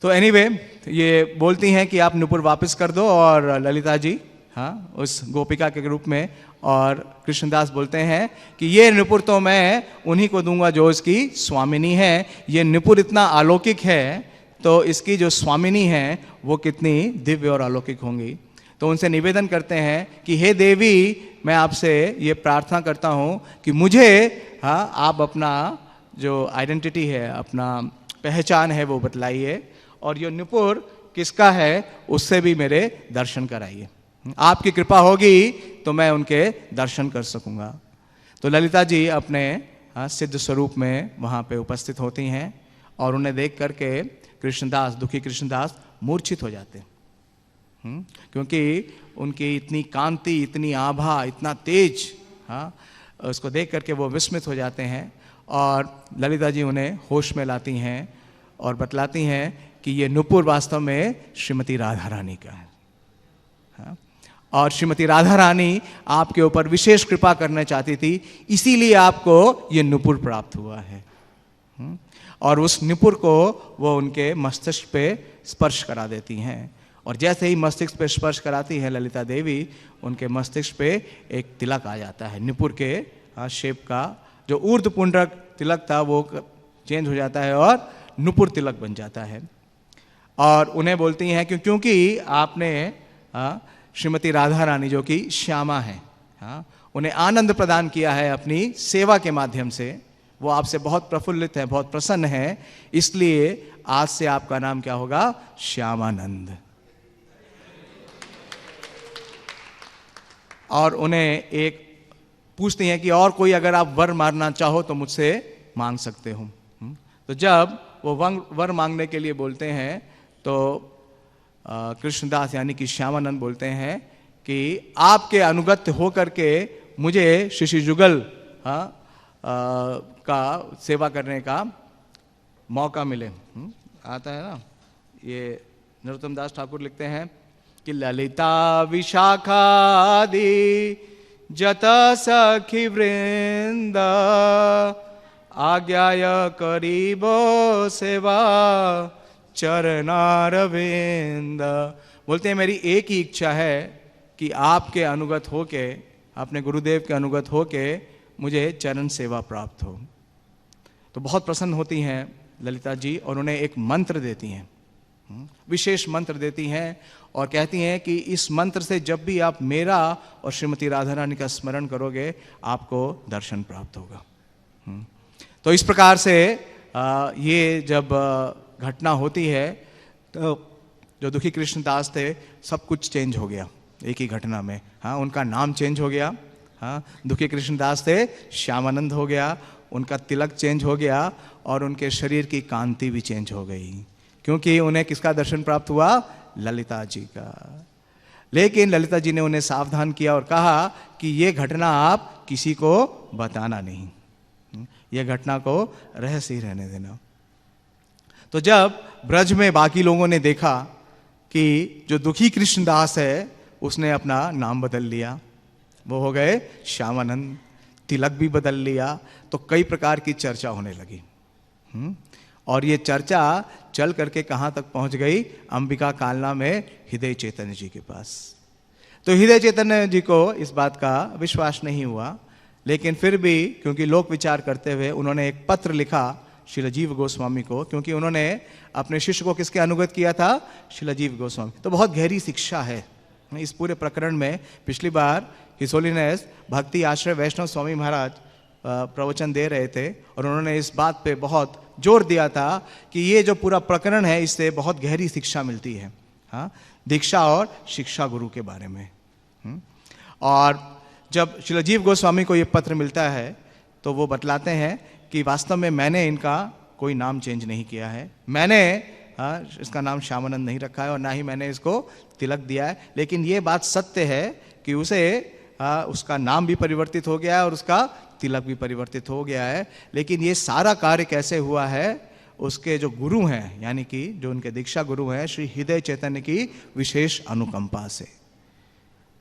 तो एनीवे, ये बोलती हैं कि आप नुपुर वापस कर दो, और ललिता जी, हाँ, उस गोपिका के रूप में, और कृष्णदास बोलते हैं कि ये नुपुर तो मैं उन्हीं को दूंगा जो इसकी स्वामिनी है। ये नुपुर इतना अलौकिक है तो इसकी जो स्वामिनी है वो कितनी दिव्य और अलौकिक होंगी। तो उनसे निवेदन करते हैं कि हे देवी, मैं आपसे ये प्रार्थना करता हूँ कि मुझे आप अपना जो आइडेंटिटी है, अपना पहचान है वो बतलाइए, और ये नुपुर किसका है उससे भी मेरे दर्शन कराइए। आपकी कृपा होगी तो मैं उनके दर्शन कर सकूंगा। तो ललिता जी अपने सिद्ध स्वरूप में वहाँ पे उपस्थित होती हैं और उन्हें देख करके कृष्णदास, दुखी कृष्णदास मूर्छित हो जाते हैं, क्योंकि उनकी इतनी कांति, इतनी आभा, इतना तेज, उसको देख करके वो विस्मित हो जाते हैं। और ललिता जी उन्हें होश में लाती हैं और बतलाती हैं कि ये नुपुर वास्तव में श्रीमती राधा रानी का है, और श्रीमती राधा रानी आपके ऊपर विशेष कृपा करना चाहती थी, इसीलिए आपको ये नुपुर प्राप्त हुआ है। और उस नुपुर को वो उनके मस्तिष्क पे स्पर्श करा देती हैं, और जैसे ही मस्तिष्क पे स्पर्श कराती है ललिता देवी, उनके मस्तिष्क पे एक तिलक आ जाता है नुपुर के शेप का। जो ऊर्ध्व पुंड्रक तिलक था वो चेंज हो जाता है और नुपुर तिलक बन जाता है। और उन्हें बोलती हैं कि क्योंकि आपने श्रीमती राधा रानी जो कि श्यामा है, उन्हें आनंद प्रदान किया है अपनी सेवा के माध्यम से, वो आपसे बहुत प्रफुल्लित है, बहुत प्रसन्न है, इसलिए आज से आपका नाम क्या होगा? श्यामानंद। और उन्हें एक पूछती हैं कि और कोई अगर आप वर मांगना चाहो तो मुझसे मांग सकते हो। तो जब वो वर मांगने के लिए बोलते हैं तो कृष्णदास यानी कि श्यामानंद बोलते हैं कि आपके अनुगत्य हो करके मुझे श्री जुगल का सेवा करने का मौका मिले। आता है ना, ये नरोत्तम दास ठाकुर लिखते हैं कि ललिता विशाखादि जत सखी वृंद आज्ञाय करीबो सेवा चरणारविंद। बोलते हैं मेरी एक ही इच्छा है कि आपके अनुगत होके, अपने गुरुदेव के अनुगत होके मुझे चरण सेवा प्राप्त हो। तो बहुत प्रसन्न होती हैं ललिता जी और उन्हें एक मंत्र देती हैं, विशेष मंत्र देती हैं और कहती हैं कि इस मंत्र से जब भी आप मेरा और श्रीमती राधा रानी का स्मरण करोगे आपको दर्शन प्राप्त होगा। तो इस प्रकार से ये जब घटना होती है तो जो दुखी कृष्णदास थे सब कुछ चेंज हो गया एक ही घटना में। उनका नाम चेंज हो गया, दुखी कृष्णदास थे श्यामानंद हो गया, उनका तिलक चेंज हो गया और उनके शरीर की कांति भी चेंज हो गई, क्योंकि उन्हें किसका दर्शन प्राप्त हुआ? ललिता जी का। लेकिन ललिता जी ने उन्हें सावधान किया और कहा कि ये घटना आप किसी को बताना नहीं, यह घटना को रहस्य ही रहने देना। तो जब ब्रज में बाकी लोगों ने देखा कि जो दुखी कृष्णदास है उसने अपना नाम बदल लिया, वो हो गए श्यामानंद, तिलक भी बदल लिया, तो कई प्रकार की चर्चा होने लगी। और ये चर्चा चल करके कहाँ तक पहुँच गई? अंबिका कालना में हृदय चैतन्य जी के पास। तो हृदय चैतन्य जी को इस बात का विश्वास नहीं हुआ, लेकिन फिर भी क्योंकि लोक विचार करते हुए उन्होंने एक पत्र लिखा शिलाजीव गोस्वामी को, क्योंकि उन्होंने अपने शिष्य को किसके अनुगत किया था? शिलाजीव गोस्वामी। तो बहुत गहरी शिक्षा है इस पूरे प्रकरण में। पिछली बार हिज होलीनेस भक्ति आश्रय वैष्णव स्वामी महाराज प्रवचन दे रहे थे और उन्होंने इस बात पे बहुत जोर दिया था कि ये जो पूरा प्रकरण है इससे बहुत गहरी शिक्षा मिलती है, दीक्षा और शिक्षा गुरु के बारे में। और जब शिलाजीव गोस्वामी को ये पत्र मिलता है तो वो बतलाते हैं कि वास्तव में मैंने इनका कोई नाम चेंज नहीं किया है, मैंने इसका नाम श्यामानंद नहीं रखा है और ना ही मैंने इसको तिलक दिया है, लेकिन ये बात सत्य है कि उसे उसका नाम भी परिवर्तित हो गया है और उसका तिलक भी परिवर्तित हो गया है। लेकिन ये सारा कार्य कैसे हुआ है? उसके जो गुरु हैं, यानी कि जो उनके दीक्षा गुरु हैं श्री हृदय चैतन्य की विशेष अनुकंपा से।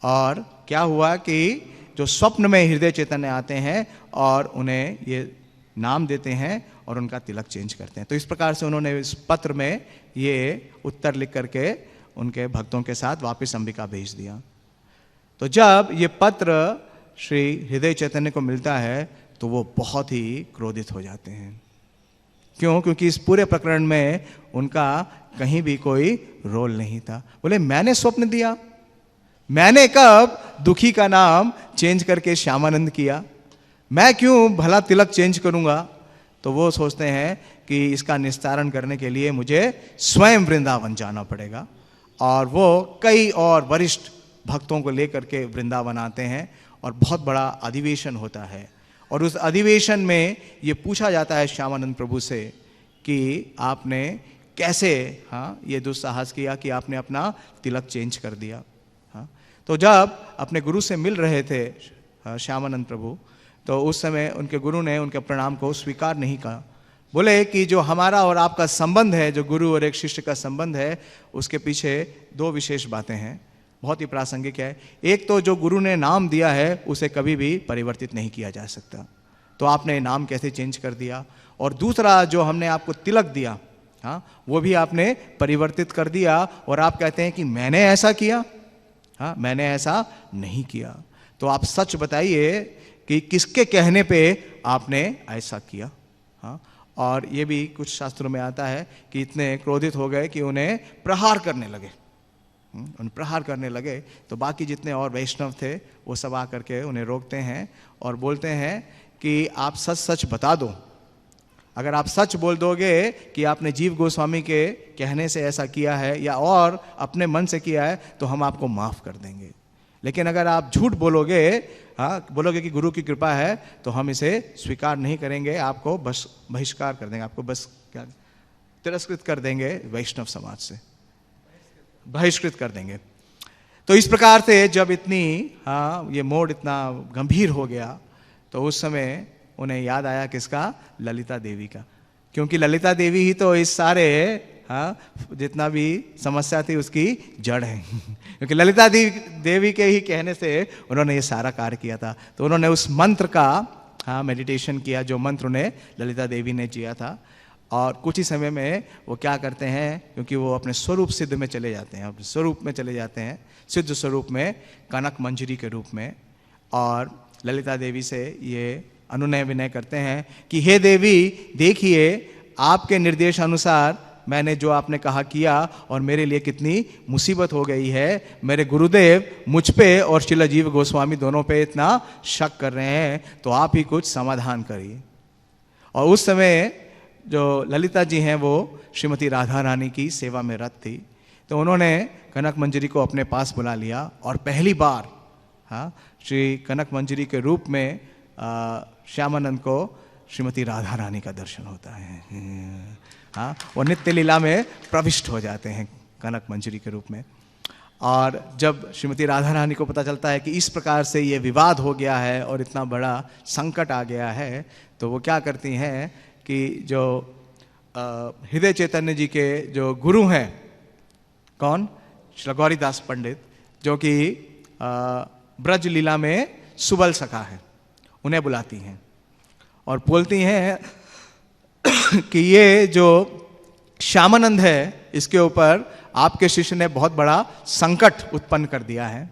और क्या हुआ कि जो स्वप्न में हृदय चैतन्य आते हैं और उन्हें ये नाम देते हैं और उनका तिलक चेंज करते हैं। तो इस प्रकार से उन्होंने इस पत्र में ये उत्तर लिख करके उनके भक्तों के साथ वापस अंबिका भेज दिया। तो जब ये पत्र श्री हृदय चैतन्य को मिलता है तो वो बहुत ही क्रोधित हो जाते हैं। क्यों? क्योंकि इस पूरे प्रकरण में उनका कहीं भी कोई रोल नहीं था। बोले मैंने स्वप्न दिया, मैंने कब दुखी का नाम चेंज करके श्यामानंद किया, मैं क्यों भला तिलक चेंज करूंगा। तो वो सोचते हैं कि इसका निस्तारण करने के लिए मुझे स्वयं वृंदावन जाना पड़ेगा, और वो कई और वरिष्ठ भक्तों को लेकर के वृंदावन आते हैं और बहुत बड़ा अधिवेशन होता है। और उस अधिवेशन में ये पूछा जाता है श्यामानंद प्रभु से कि आपने कैसे ये दुस्साहस किया कि आपने अपना तिलक चेंज कर दिया। तो जब अपने गुरु से मिल रहे थे श्यामानंद प्रभु, तो उस समय उनके गुरु ने उनके प्रणाम को स्वीकार नहीं किया। बोले कि जो हमारा और आपका संबंध है, जो गुरु और एक शिष्य का संबंध है, उसके पीछे दो विशेष बातें हैं, बहुत ही प्रासंगिक है। एक तो जो गुरु ने नाम दिया है उसे कभी भी परिवर्तित नहीं किया जा सकता, तो आपने नाम कैसे चेंज कर दिया। और दूसरा, जो हमने आपको तिलक दिया, वो भी आपने परिवर्तित कर दिया, और आप कहते हैं कि मैंने ऐसा किया। मैंने ऐसा नहीं किया। तो आप सच बताइए कि किसके कहने पे आपने ऐसा किया। और ये भी कुछ शास्त्रों में आता है कि इतने क्रोधित हो गए कि उन्हें प्रहार करने लगे। उन्हें प्रहार करने लगे तो बाकी जितने और वैष्णव थे वो सब आकर के उन्हें रोकते हैं और बोलते हैं कि आप सच सच बता दो। अगर आप सच बोल दोगे कि आपने जीव गोस्वामी के कहने से ऐसा किया है या और अपने मन से किया है, तो हम आपको माफ़ कर देंगे। लेकिन अगर आप झूठ बोलोगे, बोलोगे कि गुरु की कृपा है, तो हम इसे स्वीकार नहीं करेंगे, आपको बस बहिष्कार कर देंगे, आपको बस क्या तिरस्कृत कर देंगे, वैष्णव समाज से बहिष्कृत कर देंगे। तो इस प्रकार से जब इतनी ये मोड़ इतना गंभीर हो गया, तो उस समय उन्हें याद आया किसका? ललिता देवी का। क्योंकि ललिता देवी ही तो इस सारे जितना भी समस्या थी उसकी जड़ है। क्योंकि ललिता देवी के ही कहने से उन्होंने ये सारा कार्य किया था। तो उन्होंने उस मंत्र का मेडिटेशन किया जो मंत्र उन्हें ललिता देवी ने किया था। और कुछ ही समय में वो क्या करते हैं, क्योंकि वो अपने स्वरूप सिद्ध में चले जाते हैं, अपने स्वरूप में चले जाते हैं, सिद्ध स्वरूप में, कनक मंजरी के रूप में। और ललिता देवी से ये अनुनय विनय करते हैं कि हे देवी, देखिए आपके निर्देश अनुसार मैंने जो आपने कहा किया और मेरे लिए कितनी मुसीबत हो गई है। मेरे गुरुदेव मुझ पे और श्रील जीव गोस्वामी दोनों पे इतना शक कर रहे हैं, तो आप ही कुछ समाधान करिए। और उस समय जो ललिता जी हैं वो श्रीमती राधा रानी की सेवा में रत थी, तो उन्होंने कनक मंजरी को अपने पास बुला लिया और पहली बार श्री कनक मंजरी के रूप में श्यामानंद को श्रीमती राधा रानी का दर्शन होता है। वो नित्य लीला में प्रविष्ट हो जाते हैं कनक मंजरी के रूप में। और जब श्रीमती राधा रानी को पता चलता है कि इस प्रकार से ये विवाद हो गया है और इतना बड़ा संकट आ गया है, तो वो क्या करती हैं कि जो हृदय चैतन्य जी के जो गुरु हैं, कौन? श्री गौरीदास पंडित, जो कि ब्रज लीला में सुबल सखा है, उन्हें बुलाती हैं और बोलती हैं कि ये जो श्यामानंद है, इसके ऊपर आपके शिष्य ने बहुत बड़ा संकट उत्पन्न कर दिया है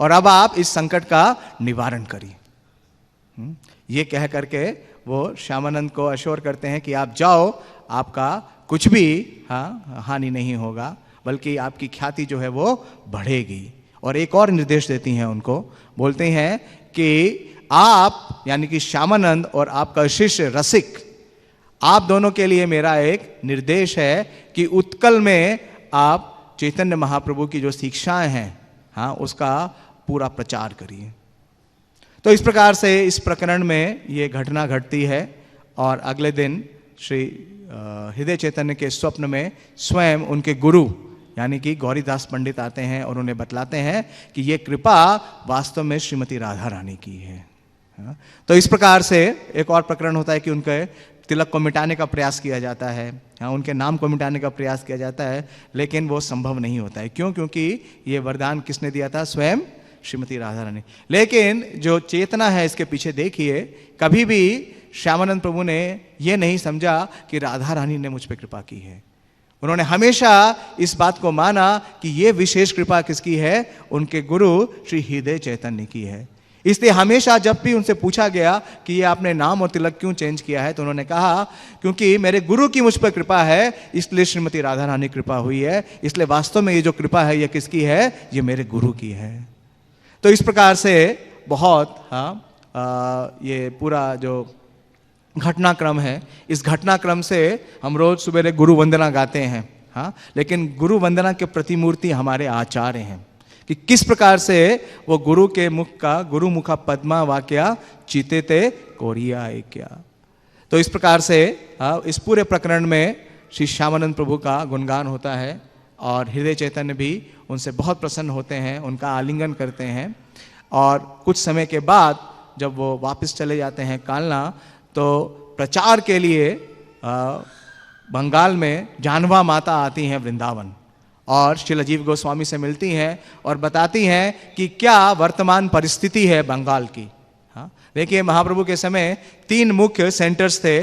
और अब आप इस संकट का निवारण करिए। ये कह करके वो श्यामानंद को अश्योर करते हैं कि आप जाओ, आपका कुछ भी हानि नहीं होगा, बल्कि आपकी ख्याति जो है वो बढ़ेगी। और एक और निर्देश देती हैं उनको, बोलते हैं कि आप यानी कि श्यामानंद और आपका शिष्य रसिक, आप दोनों के लिए मेरा एक निर्देश है कि उत्कल में आप चैतन्य महाप्रभु की जो शिक्षाएं हैं उसका पूरा प्रचार करिए। तो इस प्रकार से इस प्रकरण में ये घटना घटती है और अगले दिन श्री हृदय चैतन्य के स्वप्न में स्वयं उनके गुरु यानी कि गौरीदास पंडित आते हैं और उन्हें बतलाते हैं कि ये कृपा वास्तव में श्रीमती राधा रानी की है। तो इस प्रकार से एक और प्रकरण होता है कि उनके तिलक को मिटाने का प्रयास किया जाता है, उनके नाम को मिटाने का प्रयास किया जाता है, लेकिन वो संभव नहीं होता है। क्यों? क्योंकि ये वरदान किसने दिया था? स्वयं श्रीमती राधा रानी। लेकिन जो चेतना है इसके पीछे देखिए, कभी भी श्यामानंद प्रभु ने यह नहीं समझा कि राधा रानी ने मुझ पर कृपा की है। उन्होंने हमेशा इस बात को माना कि ये विशेष कृपा किसकी है? उनके गुरु श्री हृदय चैतन्य की है। इसलिए हमेशा जब भी उनसे पूछा गया कि ये आपने नाम और तिलक क्यों चेंज किया है, तो उन्होंने कहा क्योंकि मेरे गुरु की मुझ पर कृपा है, इसलिए श्रीमती राधा रानी कृपा हुई है, इसलिए वास्तव में ये जो कृपा है ये किसकी है, ये मेरे गुरु की है। तो इस प्रकार से बहुत ये पूरा जो घटनाक्रम है, इस घटनाक्रम से हम रोज सुबह गुरु वंदना गाते हैं, हाँ, लेकिन गुरु वंदना के प्रतिमूर्ति हमारे आचार्य हैं कि किस प्रकार से वो गुरु के मुख का गुरु मुखा पद्मा वाक्या चीते ते कोरिया क्या। तो इस प्रकार से इस पूरे प्रकरण में श्री श्यामानंद प्रभु का गुणगान होता है और हृदय चैतन्य भी उनसे बहुत प्रसन्न होते हैं, उनका आलिंगन करते हैं। और कुछ समय के बाद जब वो वापस चले जाते हैं कालना, तो प्रचार के लिए बंगाल में जानवा माता आती हैं वृंदावन और श्री अजीव गोस्वामी से मिलती हैं और बताती हैं कि क्या वर्तमान परिस्थिति है बंगाल की। हाँ, देखिए महाप्रभु के समय 3 मुख्य सेंटर्स थे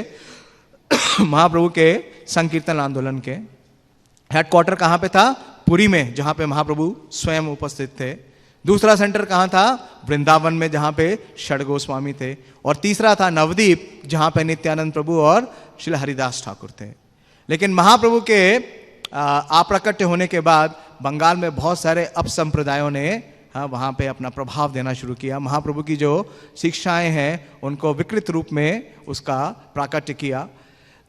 महाप्रभु के संकीर्तन आंदोलन के। हेडक्वार्टर कहाँ पे था, पुरी में, जहाँ पे महाप्रभु स्वयं उपस्थित थे। दूसरा सेंटर कहाँ था, वृंदावन में, जहाँ पे षड गोस्वामी थे। और तीसरा था नवदीप, जहाँ पे नित्यानंद प्रभु और श्री हरिदास ठाकुर थे। लेकिन महाप्रभु के अप्रकट्य होने के बाद बंगाल में बहुत सारे अपसंप्रदायों ने वहाँ पे अपना प्रभाव देना शुरू किया। महाप्रभु की जो शिक्षाएं हैं उनको विकृत रूप में उसका प्राकट्य किया।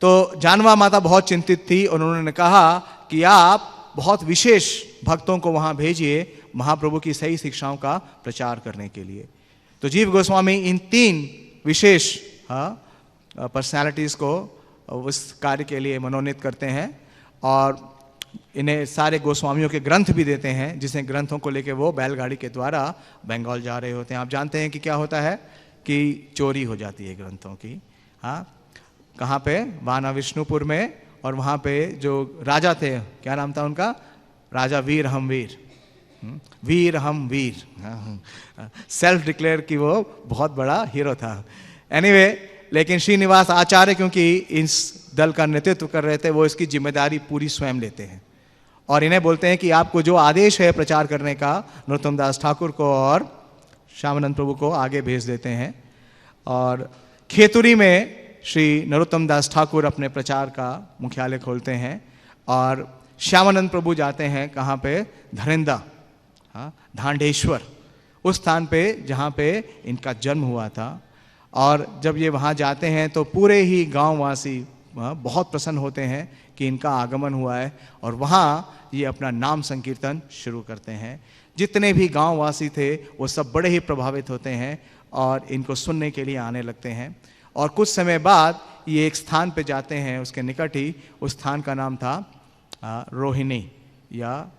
तो जानवा माता बहुत चिंतित थी और उन्होंने कहा कि आप बहुत विशेष भक्तों को वहाँ भेजिए महाप्रभु की सही शिक्षाओं का प्रचार करने के लिए। तो जीव गोस्वामी इन 3 विशेष पर्सनालिटीज़ को उस कार्य के लिए मनोनीत करते हैं और इन्हें सारे गोस्वामियों के ग्रंथ भी देते हैं, जिसे ग्रंथों को लेकर वो बैलगाड़ी के द्वारा बंगाल जा रहे होते हैं। आप जानते हैं कि क्या होता है कि चोरी हो जाती है ग्रंथों की। हाँ, कहाँ पे, वाना विष्णुपुर में। और वहाँ पे जो राजा थे, क्या नाम था उनका, राजा वीर हम वीर, वीर हम वीर, सेल्फ डिक्लेयर की वो बहुत बड़ा हीरो था। एनीवे, लेकिन श्रीनिवास आचार्य क्योंकि इस दल का नेतृत्व कर रहे थे, वो इसकी जिम्मेदारी पूरी स्वयं लेते हैं और इन्हें बोलते हैं कि आपको जो आदेश है प्रचार करने का, नरोत्तम दास ठाकुर को और श्यामानंद प्रभु को आगे भेज देते हैं। और खेतुरी में श्री नरोत्तम दास ठाकुर अपने प्रचार का मुख्यालय खोलते हैं और श्यामानंद प्रभु जाते हैं कहाँ पे, धरेंदा, हाँ, धांडेश्वर, उस स्थान पे जहाँ पे इनका जन्म हुआ था। और जब ये वहाँ जाते हैं तो पूरे ही गांववासी बहुत प्रसन्न होते हैं कि इनका आगमन हुआ है और वहाँ ये अपना नाम संकीर्तन शुरू करते हैं। जितने भी गांववासी थे वो सब बड़े ही प्रभावित होते हैं और इनको सुनने के लिए आने लगते हैं। और कुछ समय बाद ये एक स्थान पे जाते हैं, उसके निकट ही, उस स्थान का नाम था रोहिणी या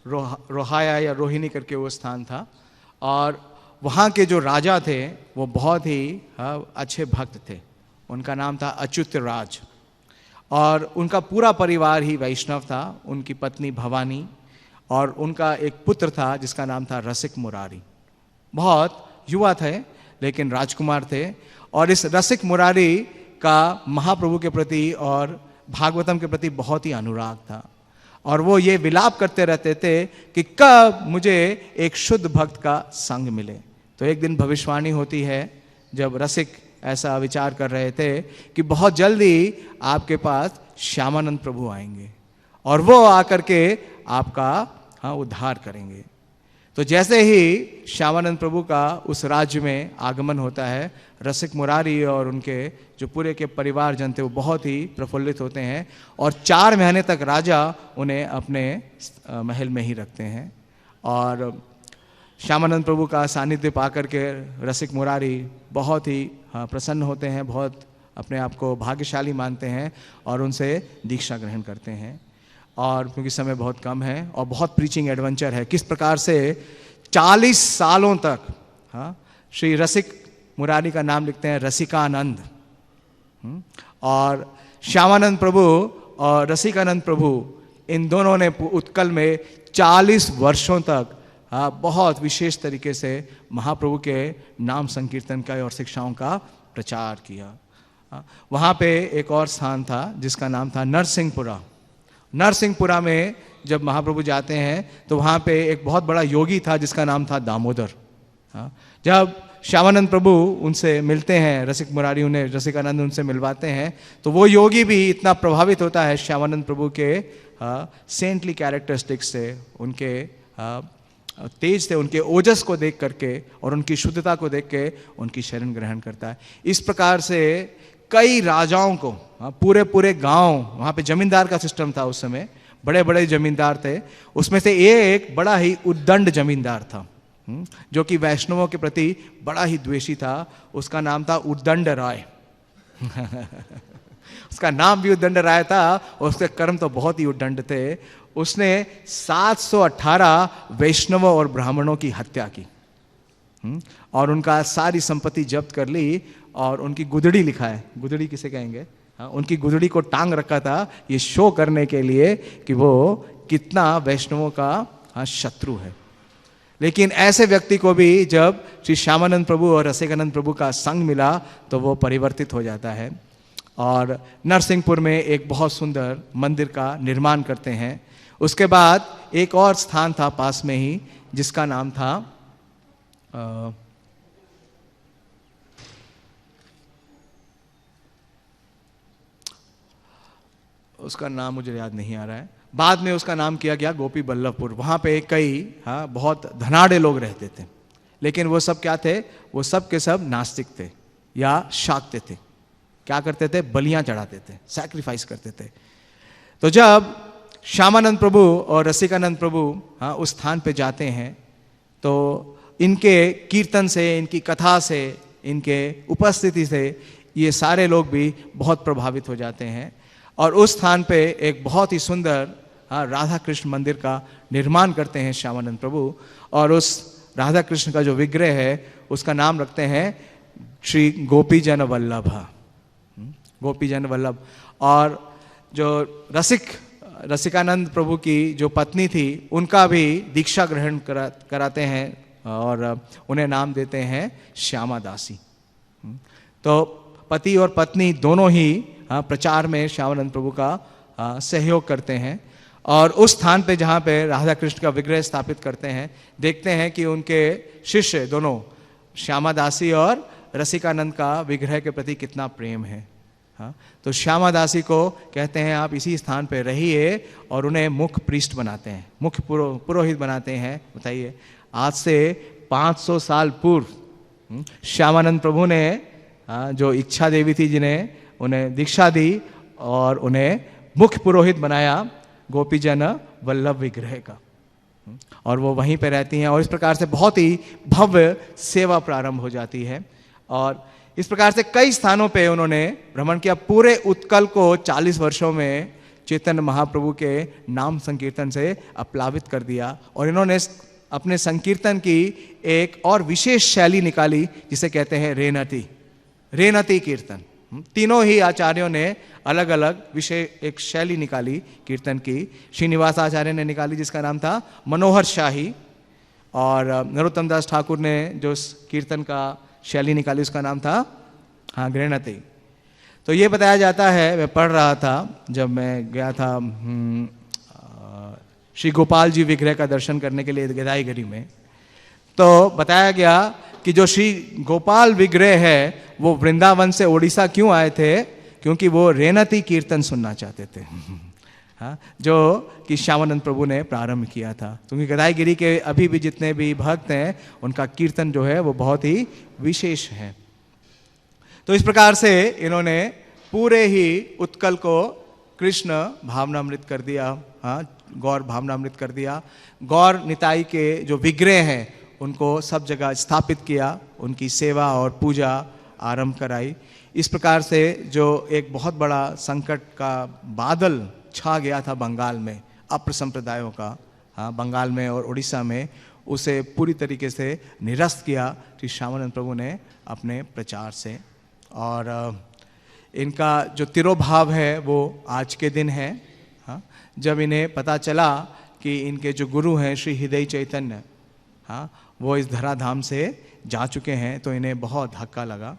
रोहाया या रोहिणी करके वो स्थान था। और वहाँ के जो राजा थे वो बहुत ही अच्छे भक्त थे। उनका नाम था अच्युत राज और उनका पूरा परिवार ही वैष्णव था। उनकी पत्नी भवानी और उनका एक पुत्र था जिसका नाम था रसिक मुरारी। बहुत युवा थे लेकिन राजकुमार थे। और इस रसिक मुरारी का महाप्रभु के प्रति और भागवतम के प्रति बहुत ही अनुराग था और वो ये विलाप करते रहते थे कि कब मुझे एक शुद्ध भक्त का संग मिले। तो एक दिन भविष्यवाणी होती है जब रसिक ऐसा विचार कर रहे थे कि बहुत जल्दी आपके पास श्यामानंद प्रभु आएंगे और वो आकर के आपका उद्धार करेंगे। तो जैसे ही श्यामानंद प्रभु का उस राज्य में आगमन होता है, रसिक मुरारी और उनके जो पूरे के परिवार जन थे वो बहुत ही प्रफुल्लित होते हैं और 4 महीने तक राजा उन्हें अपने महल में ही रखते हैं। और श्यामानंद प्रभु का सानिध्य पाकर के रसिक मुरारी बहुत ही प्रसन्न होते हैं, बहुत अपने आप को भाग्यशाली मानते हैं और उनसे दीक्षा ग्रहण करते हैं। और क्योंकि समय बहुत कम है और बहुत प्रीचिंग एडवेंचर है, किस प्रकार से 40 सालों तक श्री रसिक मुरारी का नाम लिखते हैं रसिकानंद, और श्यामानंद प्रभु और रसिकानंद प्रभु इन दोनों ने उत्कल में 40 वर्षों तक बहुत विशेष तरीके से महाप्रभु के नाम संकीर्तन का और शिक्षाओं का प्रचार किया। वहाँ पे एक और स्थान था जिसका नाम था नरसिंहपुरा। नरसिंहपुरा में जब महाप्रभु जाते हैं तो वहाँ पे एक बहुत बड़ा योगी था जिसका नाम था दामोदर। हाँ, जब श्यामानंद प्रभु उनसे मिलते हैं, रसिक मुरारी उन्हें रसिकानंद उनसे मिलवाते हैं, तो वो योगी भी इतना प्रभावित होता है श्यामानंद प्रभु के सेंटली कैरेक्टरिस्टिक्स से, उनके तेज से, उनके ओजस को देख करके और उनकी शुद्धता को देख के उनकी शरण ग्रहण करता है। इस प्रकार से कई राजाओं को, पूरे पूरे गांव, वहाँ पे जमींदार का सिस्टम था उस समय, बड़े बड़े जमींदार थे, उसमें से एक बड़ा ही उद्दंड जमींदार था जो कि वैष्णवों के प्रति बड़ा ही द्वेषी था। उसका नाम था उद्दंड राय। उसका नाम भी उद्दंड राय था और उसके कर्म तो बहुत ही उद्दंड थे। उसने 718 वैष्णवों और ब्राह्मणों की हत्या की और उनका सारी संपत्ति जब्त कर ली और उनकी गुदड़ी लिखा है, गुदड़ी किसे कहेंगे, उनकी गुदड़ी को टांग रखा था ये शो करने के लिए कि वो कितना वैष्णवों का शत्रु है। लेकिन ऐसे व्यक्ति को भी जब श्री श्यामानंद प्रभु और रसिकानंद प्रभु का संग मिला तो वो परिवर्तित हो जाता है और नरसिंहपुर में एक बहुत सुंदर मंदिर का निर्माण करते हैं। उसके बाद एक और स्थान था पास में ही जिसका नाम था उसका नाम मुझे याद नहीं आ रहा है, बाद में उसका नाम किया गया गोपी बल्लभपुर। वहाँ पे कई बहुत धनाढ़े लोग रहते थे, लेकिन वो सब क्या थे, वो सब के सब नास्तिक थे या शाक्य थे। क्या करते थे, बलियां चढ़ाते थे, सैक्रिफाइस करते थे। तो जब श्यामानंद प्रभु और रसिकानंद प्रभु उस स्थान पे जाते हैं तो इनके कीर्तन से, इनकी कथा से, इनके उपस्थिति से ये सारे लोग भी बहुत प्रभावित हो जाते हैं और उस स्थान पे एक बहुत ही सुंदर राधा कृष्ण मंदिर का निर्माण करते हैं श्यामानंद प्रभु। और उस राधा कृष्ण का जो विग्रह है उसका नाम रखते हैं श्री गोपीजन वल्लभ, गोपीजन वल्लभ। और जो रसिकानंद प्रभु की जो पत्नी थी उनका भी दीक्षा ग्रहण कराते हैं और उन्हें नाम देते हैं श्यामा दासी। तो पति और पत्नी दोनों ही प्रचार में श्यामानंद प्रभु का सहयोग करते हैं और उस स्थान पे जहाँ पे राधा कृष्ण का विग्रह स्थापित करते हैं देखते हैं कि उनके शिष्य दोनों श्यामा दासी और रसिकानंद का विग्रह के प्रति कितना प्रेम है। तो श्यामा दासी को कहते हैं आप इसी स्थान पे रहिए और उन्हें मुख्य प्रीस्ट बनाते हैं, मुख्य पुरोहित बनाते हैं। बताइए, आज से 500 साल पूर्व श्यामानंद प्रभु ने जो इच्छा देवी थी जिन्हें उन्हें दीक्षा दी और उन्हें मुख्य पुरोहित बनाया गोपीजन वल्लभ विग्रह का, और वो वहीं पे रहती हैं और इस प्रकार से बहुत ही भव्य सेवा प्रारंभ हो जाती है। और इस प्रकार से कई स्थानों पे उन्होंने भ्रमण किया। पूरे उत्कल को 40 वर्षों में चैतन्य महाप्रभु के नाम संकीर्तन से अप्लावित कर दिया और इन्होंने अपने संकीर्तन की एक और विशेष शैली निकाली जिसे कहते हैं रेनती, रेनती कीर्तन। तीनों ही आचार्यों ने अलग अलग विषय एक शैली निकाली कीर्तन की। श्रीनिवास आचार्य ने निकाली जिसका नाम था मनोहर शाही, और नरोत्तम दास ठाकुर ने जो कीर्तन का शैली निकाली उसका नाम था गृणती। तो ये बताया जाता है, मैं पढ़ रहा था जब मैं गया था श्री गोपाल जी विग्रह का दर्शन करने के लिए गदाईगढ़ी में, तो बताया गया कि जो श्री गोपाल विग्रह है वो वृंदावन से उड़ीसा क्यों आए थे, क्योंकि वो रेनती कीर्तन सुनना चाहते थे जो कि श्यामानंद प्रभु ने प्रारंभ किया था। क्योंकि गदाईगिरी के अभी भी जितने भी भक्त हैं उनका कीर्तन जो है वो बहुत ही विशेष है। तो इस प्रकार से इन्होंने पूरे ही उत्कल को कृष्ण भावनामृत कर दिया, गौर भावनामृत कर दिया। गौर निताई के जो विग्रह हैं उनको सब जगह स्थापित किया, उनकी सेवा और पूजा आरंभ कराई। इस प्रकार से जो एक बहुत बड़ा संकट का बादल छा गया था बंगाल में, अप्र संप्रदायों का, बंगाल में और उड़ीसा में, उसे पूरी तरीके से निरस्त किया श्री श्यामानंद प्रभु ने अपने प्रचार से। और इनका जो तिरोभाव है वो आज के दिन है। जब इन्हें पता चला कि इनके जो गुरु हैं श्री हृदय चैतन्य वो इस धराधाम से जा चुके हैं, तो इन्हें बहुत धक्का लगा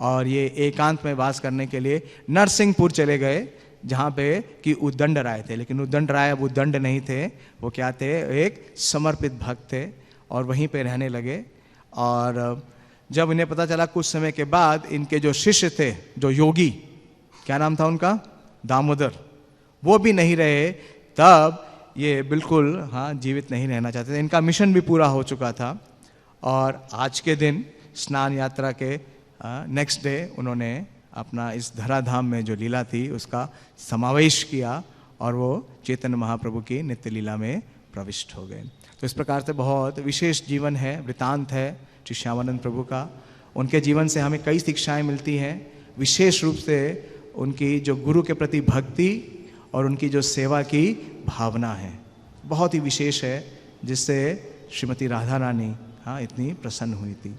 और ये एकांत में वास करने के लिए नरसिंहपुर चले गए, जहाँ पे कि उद्दंड राय थे, लेकिन उद्दंड राय अब उद्दंड नहीं थे, वो क्या थे, एक समर्पित भक्त थे और वहीं पे रहने लगे। और जब इन्हें पता चला कुछ समय के बाद इनके जो शिष्य थे, जो योगी, क्या नाम था उनका, दामोदर, वो भी नहीं रहे, तब ये बिल्कुल हाँ जीवित नहीं रहना चाहते थे। इनका मिशन भी पूरा हो चुका था और आज के दिन स्नान यात्रा के नेक्स्ट डे उन्होंने अपना इस धराधाम में जो लीला थी उसका समावेश किया और वो चैतन्य महाप्रभु की नित्य लीला में प्रविष्ट हो गए। तो इस प्रकार से बहुत विशेष जीवन है, वृतांत है श्री श्यामानंद प्रभु का। उनके जीवन से हमें कई शिक्षाएं मिलती हैं, विशेष रूप से उनकी जो गुरु के प्रति भक्ति और उनकी जो सेवा की भावना है, बहुत ही विशेष है, जिससे श्रीमती राधा रानी हाँ इतनी प्रसन्न हुई थी।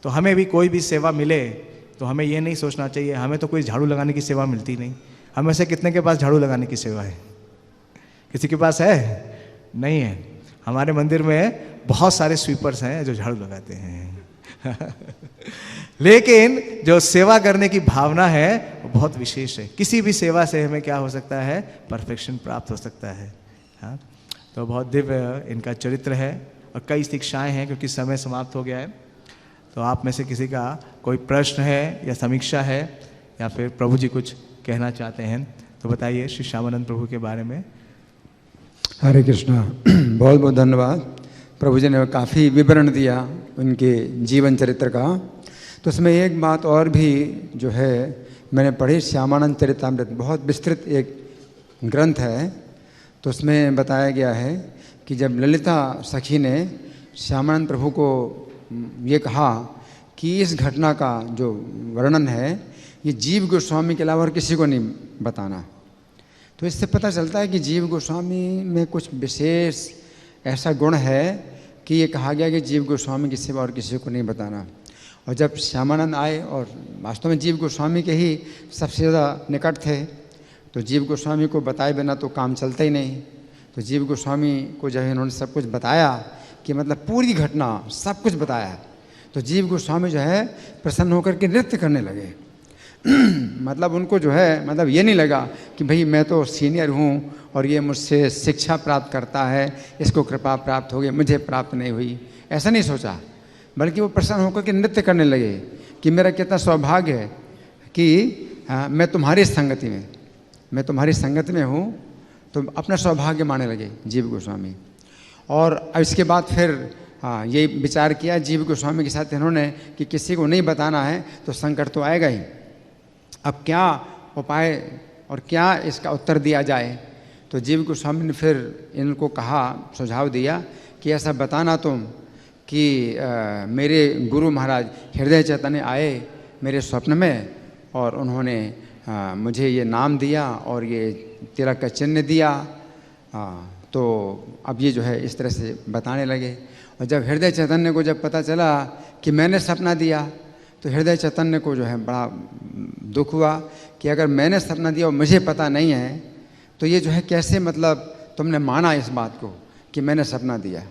तो हमें भी कोई भी सेवा मिले तो हमें ये नहीं सोचना चाहिए हमें तो कोई झाड़ू लगाने की सेवा मिलती नहीं। हमें से कितने के पास झाड़ू लगाने की सेवा है? किसी के पास है? नहीं है। हमारे मंदिर में बहुत सारे स्वीपर्स हैं जो झाड़ू लगाते हैं लेकिन जो सेवा करने की भावना है वो बहुत विशेष है। किसी भी सेवा से हमें क्या हो सकता है, परफेक्शन प्राप्त हो सकता है। हाँ, तो बहुत दिव्य इनका चरित्र है और कई शिक्षाएं हैं। क्योंकि समय समाप्त हो गया है, तो आप में से किसी का कोई प्रश्न है या समीक्षा है या फिर प्रभु जी कुछ कहना चाहते हैं तो बताइए श्री श्यामानंद प्रभु के बारे में। हरे कृष्णा। बहुत बहुत धन्यवाद। प्रभु जी ने काफ़ी विवरण दिया उनके जीवन चरित्र का। तो उसमें एक बात और भी जो है मैंने पढ़ी, श्यामानंद चरितामृत बहुत विस्तृत एक ग्रंथ है। तो उसमें बताया गया है कि जब ललिता सखी ने श्यामानंद प्रभु को ये कहा कि इस घटना का जो वर्णन है ये जीव गोस्वामी के अलावा और किसी को नहीं बताना, तो इससे पता चलता है कि जीव गोस्वामी में कुछ विशेष ऐसा गुण है कि ये कहा गया कि जीव गोस्वामी की सिवा और किसी को नहीं बताना। और जब श्यामानंद आए और वास्तव में जीव गोस्वामी के ही सबसे ज़्यादा निकट थे, तो जीव गोस्वामी को बताए बिना तो काम चलता ही नहीं। तो जीव गोस्वामी को जब इन्होंने सब कुछ बताया कि मतलब पूरी घटना सब कुछ बताया, तो जीव गोस्वामी जो है प्रसन्न होकर के नृत्य करने लगे मतलब उनको जो है मतलब ये नहीं लगा कि भाई मैं तो सीनियर हूँ और ये मुझसे शिक्षा प्राप्त करता है, इसको कृपा प्राप्त हो गई, मुझे प्राप्त नहीं हुई, ऐसा नहीं सोचा। बल्कि वो प्रसन्न होकर के नृत्य करने लगे कि मेरा कितना सौभाग्य है कि मैं तुम्हारी संगति में हूँ। तो अपना सौभाग्य मानने लगे जीव गोस्वामी। और इसके बाद फिर ये विचार किया जीव गोस्वामी के साथ इन्होंने कि किसी को नहीं बताना है तो संकट तो आएगा ही। अब क्या उपाय और क्या इसका उत्तर दिया जाए? तो जीव गोस्वामी ने फिर इनको कहा, सुझाव दिया कि ऐसा बताना तुम कि मेरे गुरु महाराज हृदय चैतन्य आए मेरे स्वप्न में और उन्होंने मुझे ये नाम दिया और ये तिलक का चिन्ह दिया। तो अब ये जो है इस तरह से बताने लगे। और जब हृदय चैतन्य को जब पता चला कि मैंने सपना दिया, तो हृदय चैतन्य को जो है बड़ा दुख हुआ कि अगर मैंने सपना दिया और मुझे पता नहीं है तो ये जो है कैसे मतलब तुमने माना इस बात को कि मैंने सपना दिया।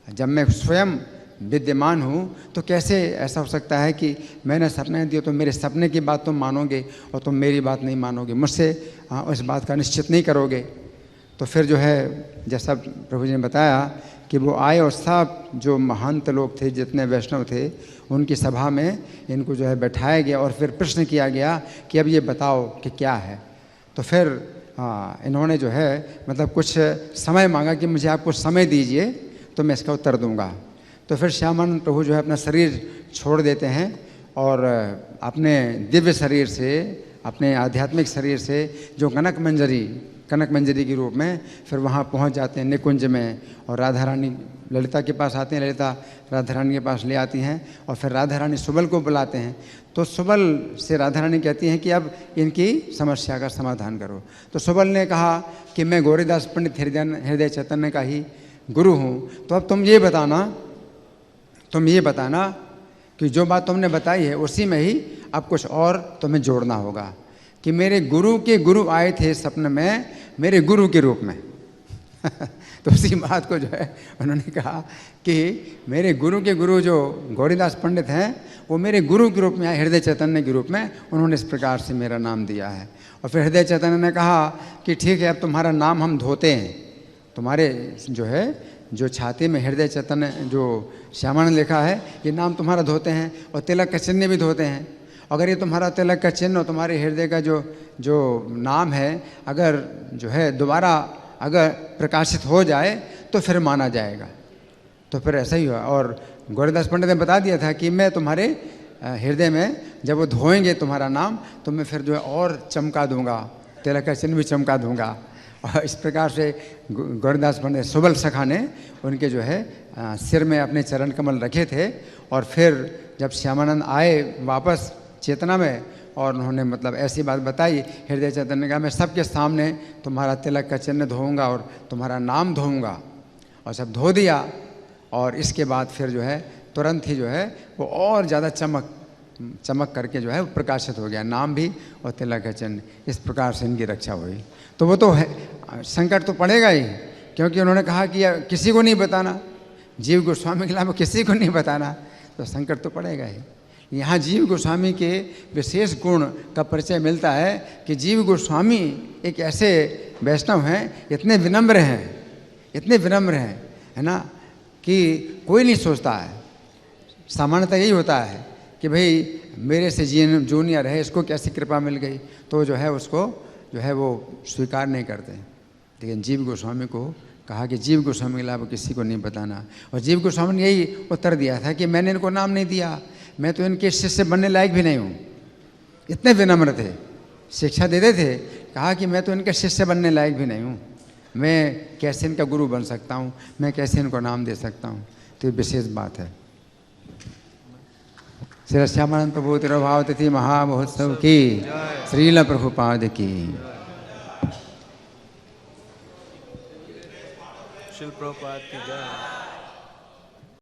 जब मैं स्वयं विद्यमान हूँ तो कैसे ऐसा हो सकता है कि मैंने सपना दिया तो मेरे सपने की बात तुम मानोगे और तुम मेरी बात नहीं मानोगे, मुझसे उस बात का निश्चित नहीं करोगे। तो फिर जो है जैसा प्रभु जी ने बताया कि वो आए और सब जो महंत लोग थे, जितने वैष्णव थे, उनकी सभा में इनको जो है बैठाया गया और फिर प्रश्न किया गया कि अब ये बताओ कि क्या है। तो फिर इन्होंने जो है मतलब कुछ समय मांगा कि मुझे आप कुछ समय दीजिए तो मैं इसका उत्तर दूंगा। तो फिर श्यामानंद प्रभु जो है अपना शरीर छोड़ देते हैं और अपने दिव्य शरीर से, अपने आध्यात्मिक शरीर से जो कनक मंजरी के रूप में फिर वहाँ पहुँच जाते हैं निकुंज में। और राधा रानी ललिता के पास आते हैं, ललिता राधा रानी के पास ले आती हैं और फिर राधा रानी सुबल को बुलाते हैं। तो सुबल से राधा रानी कहती हैं कि अब इनकी समस्या का समाधान करो। तो सुबल ने कहा कि मैं गौरीदास पंडित हृदय चैतन्य का ही गुरु हूँ, तो अब तुम ये बताना कि जो बात तुमने बताई है उसी में ही अब कुछ और तुम्हें जोड़ना होगा कि मेरे गुरु के गुरु आए थे सपने में मेरे गुरु के रूप में तो उसी बात को जो है उन्होंने कहा कि मेरे गुरु के गुरु जो गौरीदास पंडित हैं वो मेरे गुरु के रूप में आए, हृदय चैतन्य के रूप में उन्होंने इस प्रकार से मेरा नाम दिया है। और फिर हृदय चैतन्य ने कहा कि ठीक है, अब तुम्हारा नाम हम धोते हैं, तुम्हारे जो है जो छाती में हृदय चैतन्य जो श्यामा ने लिखा है ये नाम तुम्हारा धोते हैं, और तिलक का चिन्ह भी धोते हैं। अगर ये तुम्हारा तिलक का चिन्ह और तुम्हारे हृदय का जो नाम है अगर जो है दोबारा अगर प्रकाशित हो जाए तो फिर माना जाएगा। तो फिर ऐसा ही हुआ। और गौरीदास पंडित ने बता दिया था कि मैं तुम्हारे हृदय में जब वो धोएंगे तुम्हारा नाम तो मैं फिर जो है और चमका दूंगा, तिलक का चिन्ह भी चमका दूंगा। और इस प्रकार से गौरीदास पंडित सुबल सखा ने उनके जो है सिर में अपने चरण कमल रखे थे। और फिर जब श्यामानंद आए वापस चेतना में और उन्होंने मतलब ऐसी बात बताई, हृदय चैतन्य ने कहा मैं सबके सामने तुम्हारा तिलक का चिन्ह धोऊंगा और तुम्हारा नाम धोऊंगा। और सब धो दिया और इसके बाद फिर जो है तुरंत ही जो है वो और ज़्यादा चमक करके जो है वो प्रकाशित हो गया, नाम भी और तिलक का चिन्ह। इस प्रकार से इनकी रक्षा हुई। तो वो तो है, संकट तो पड़ेगा ही, क्योंकि उन्होंने कहा कि किसी को नहीं बताना, जीव गोस्वामी के अलावा किसी को नहीं बताना, तो संकट तो पड़ेगा ही। यहाँ जीव गोस्वामी के विशेष गुण का परिचय मिलता है कि जीव गोस्वामी एक ऐसे वैष्णव हैं, इतने विनम्र हैं, इतने विनम्र हैं, है ना, कि कोई नहीं सोचता है। सामान्यतः यही होता है कि भाई मेरे से जूनियर है, इसको कैसी कृपा मिल गई, तो जो है उसको जो है वो स्वीकार नहीं करते। लेकिन जीव गोस्वामी को कहा कि जीव गोस्वामी के अलावा किसी को नहीं बताना। और जीव गोस्वामी ने यही उत्तर दिया था कि मैंने इनको नाम नहीं दिया, मैं तो इनके शिष्य बनने लायक भी नहीं हूँ। इतने विनम्र थे, शिक्षा देते थे, कहा कि मैं तो इनके शिष्य बनने लायक भी नहीं हूँ, मैं कैसे इनका गुरु बन सकता हूँ, मैं कैसे इनको नाम दे सकता हूँ। तो ये विशेष बात है। श्री श्यामानंद प्रभु तिरुभाव तिथि महामहोत्सव की, श्रील प्रभुपाद की। शिल प्रभुपाद की जय।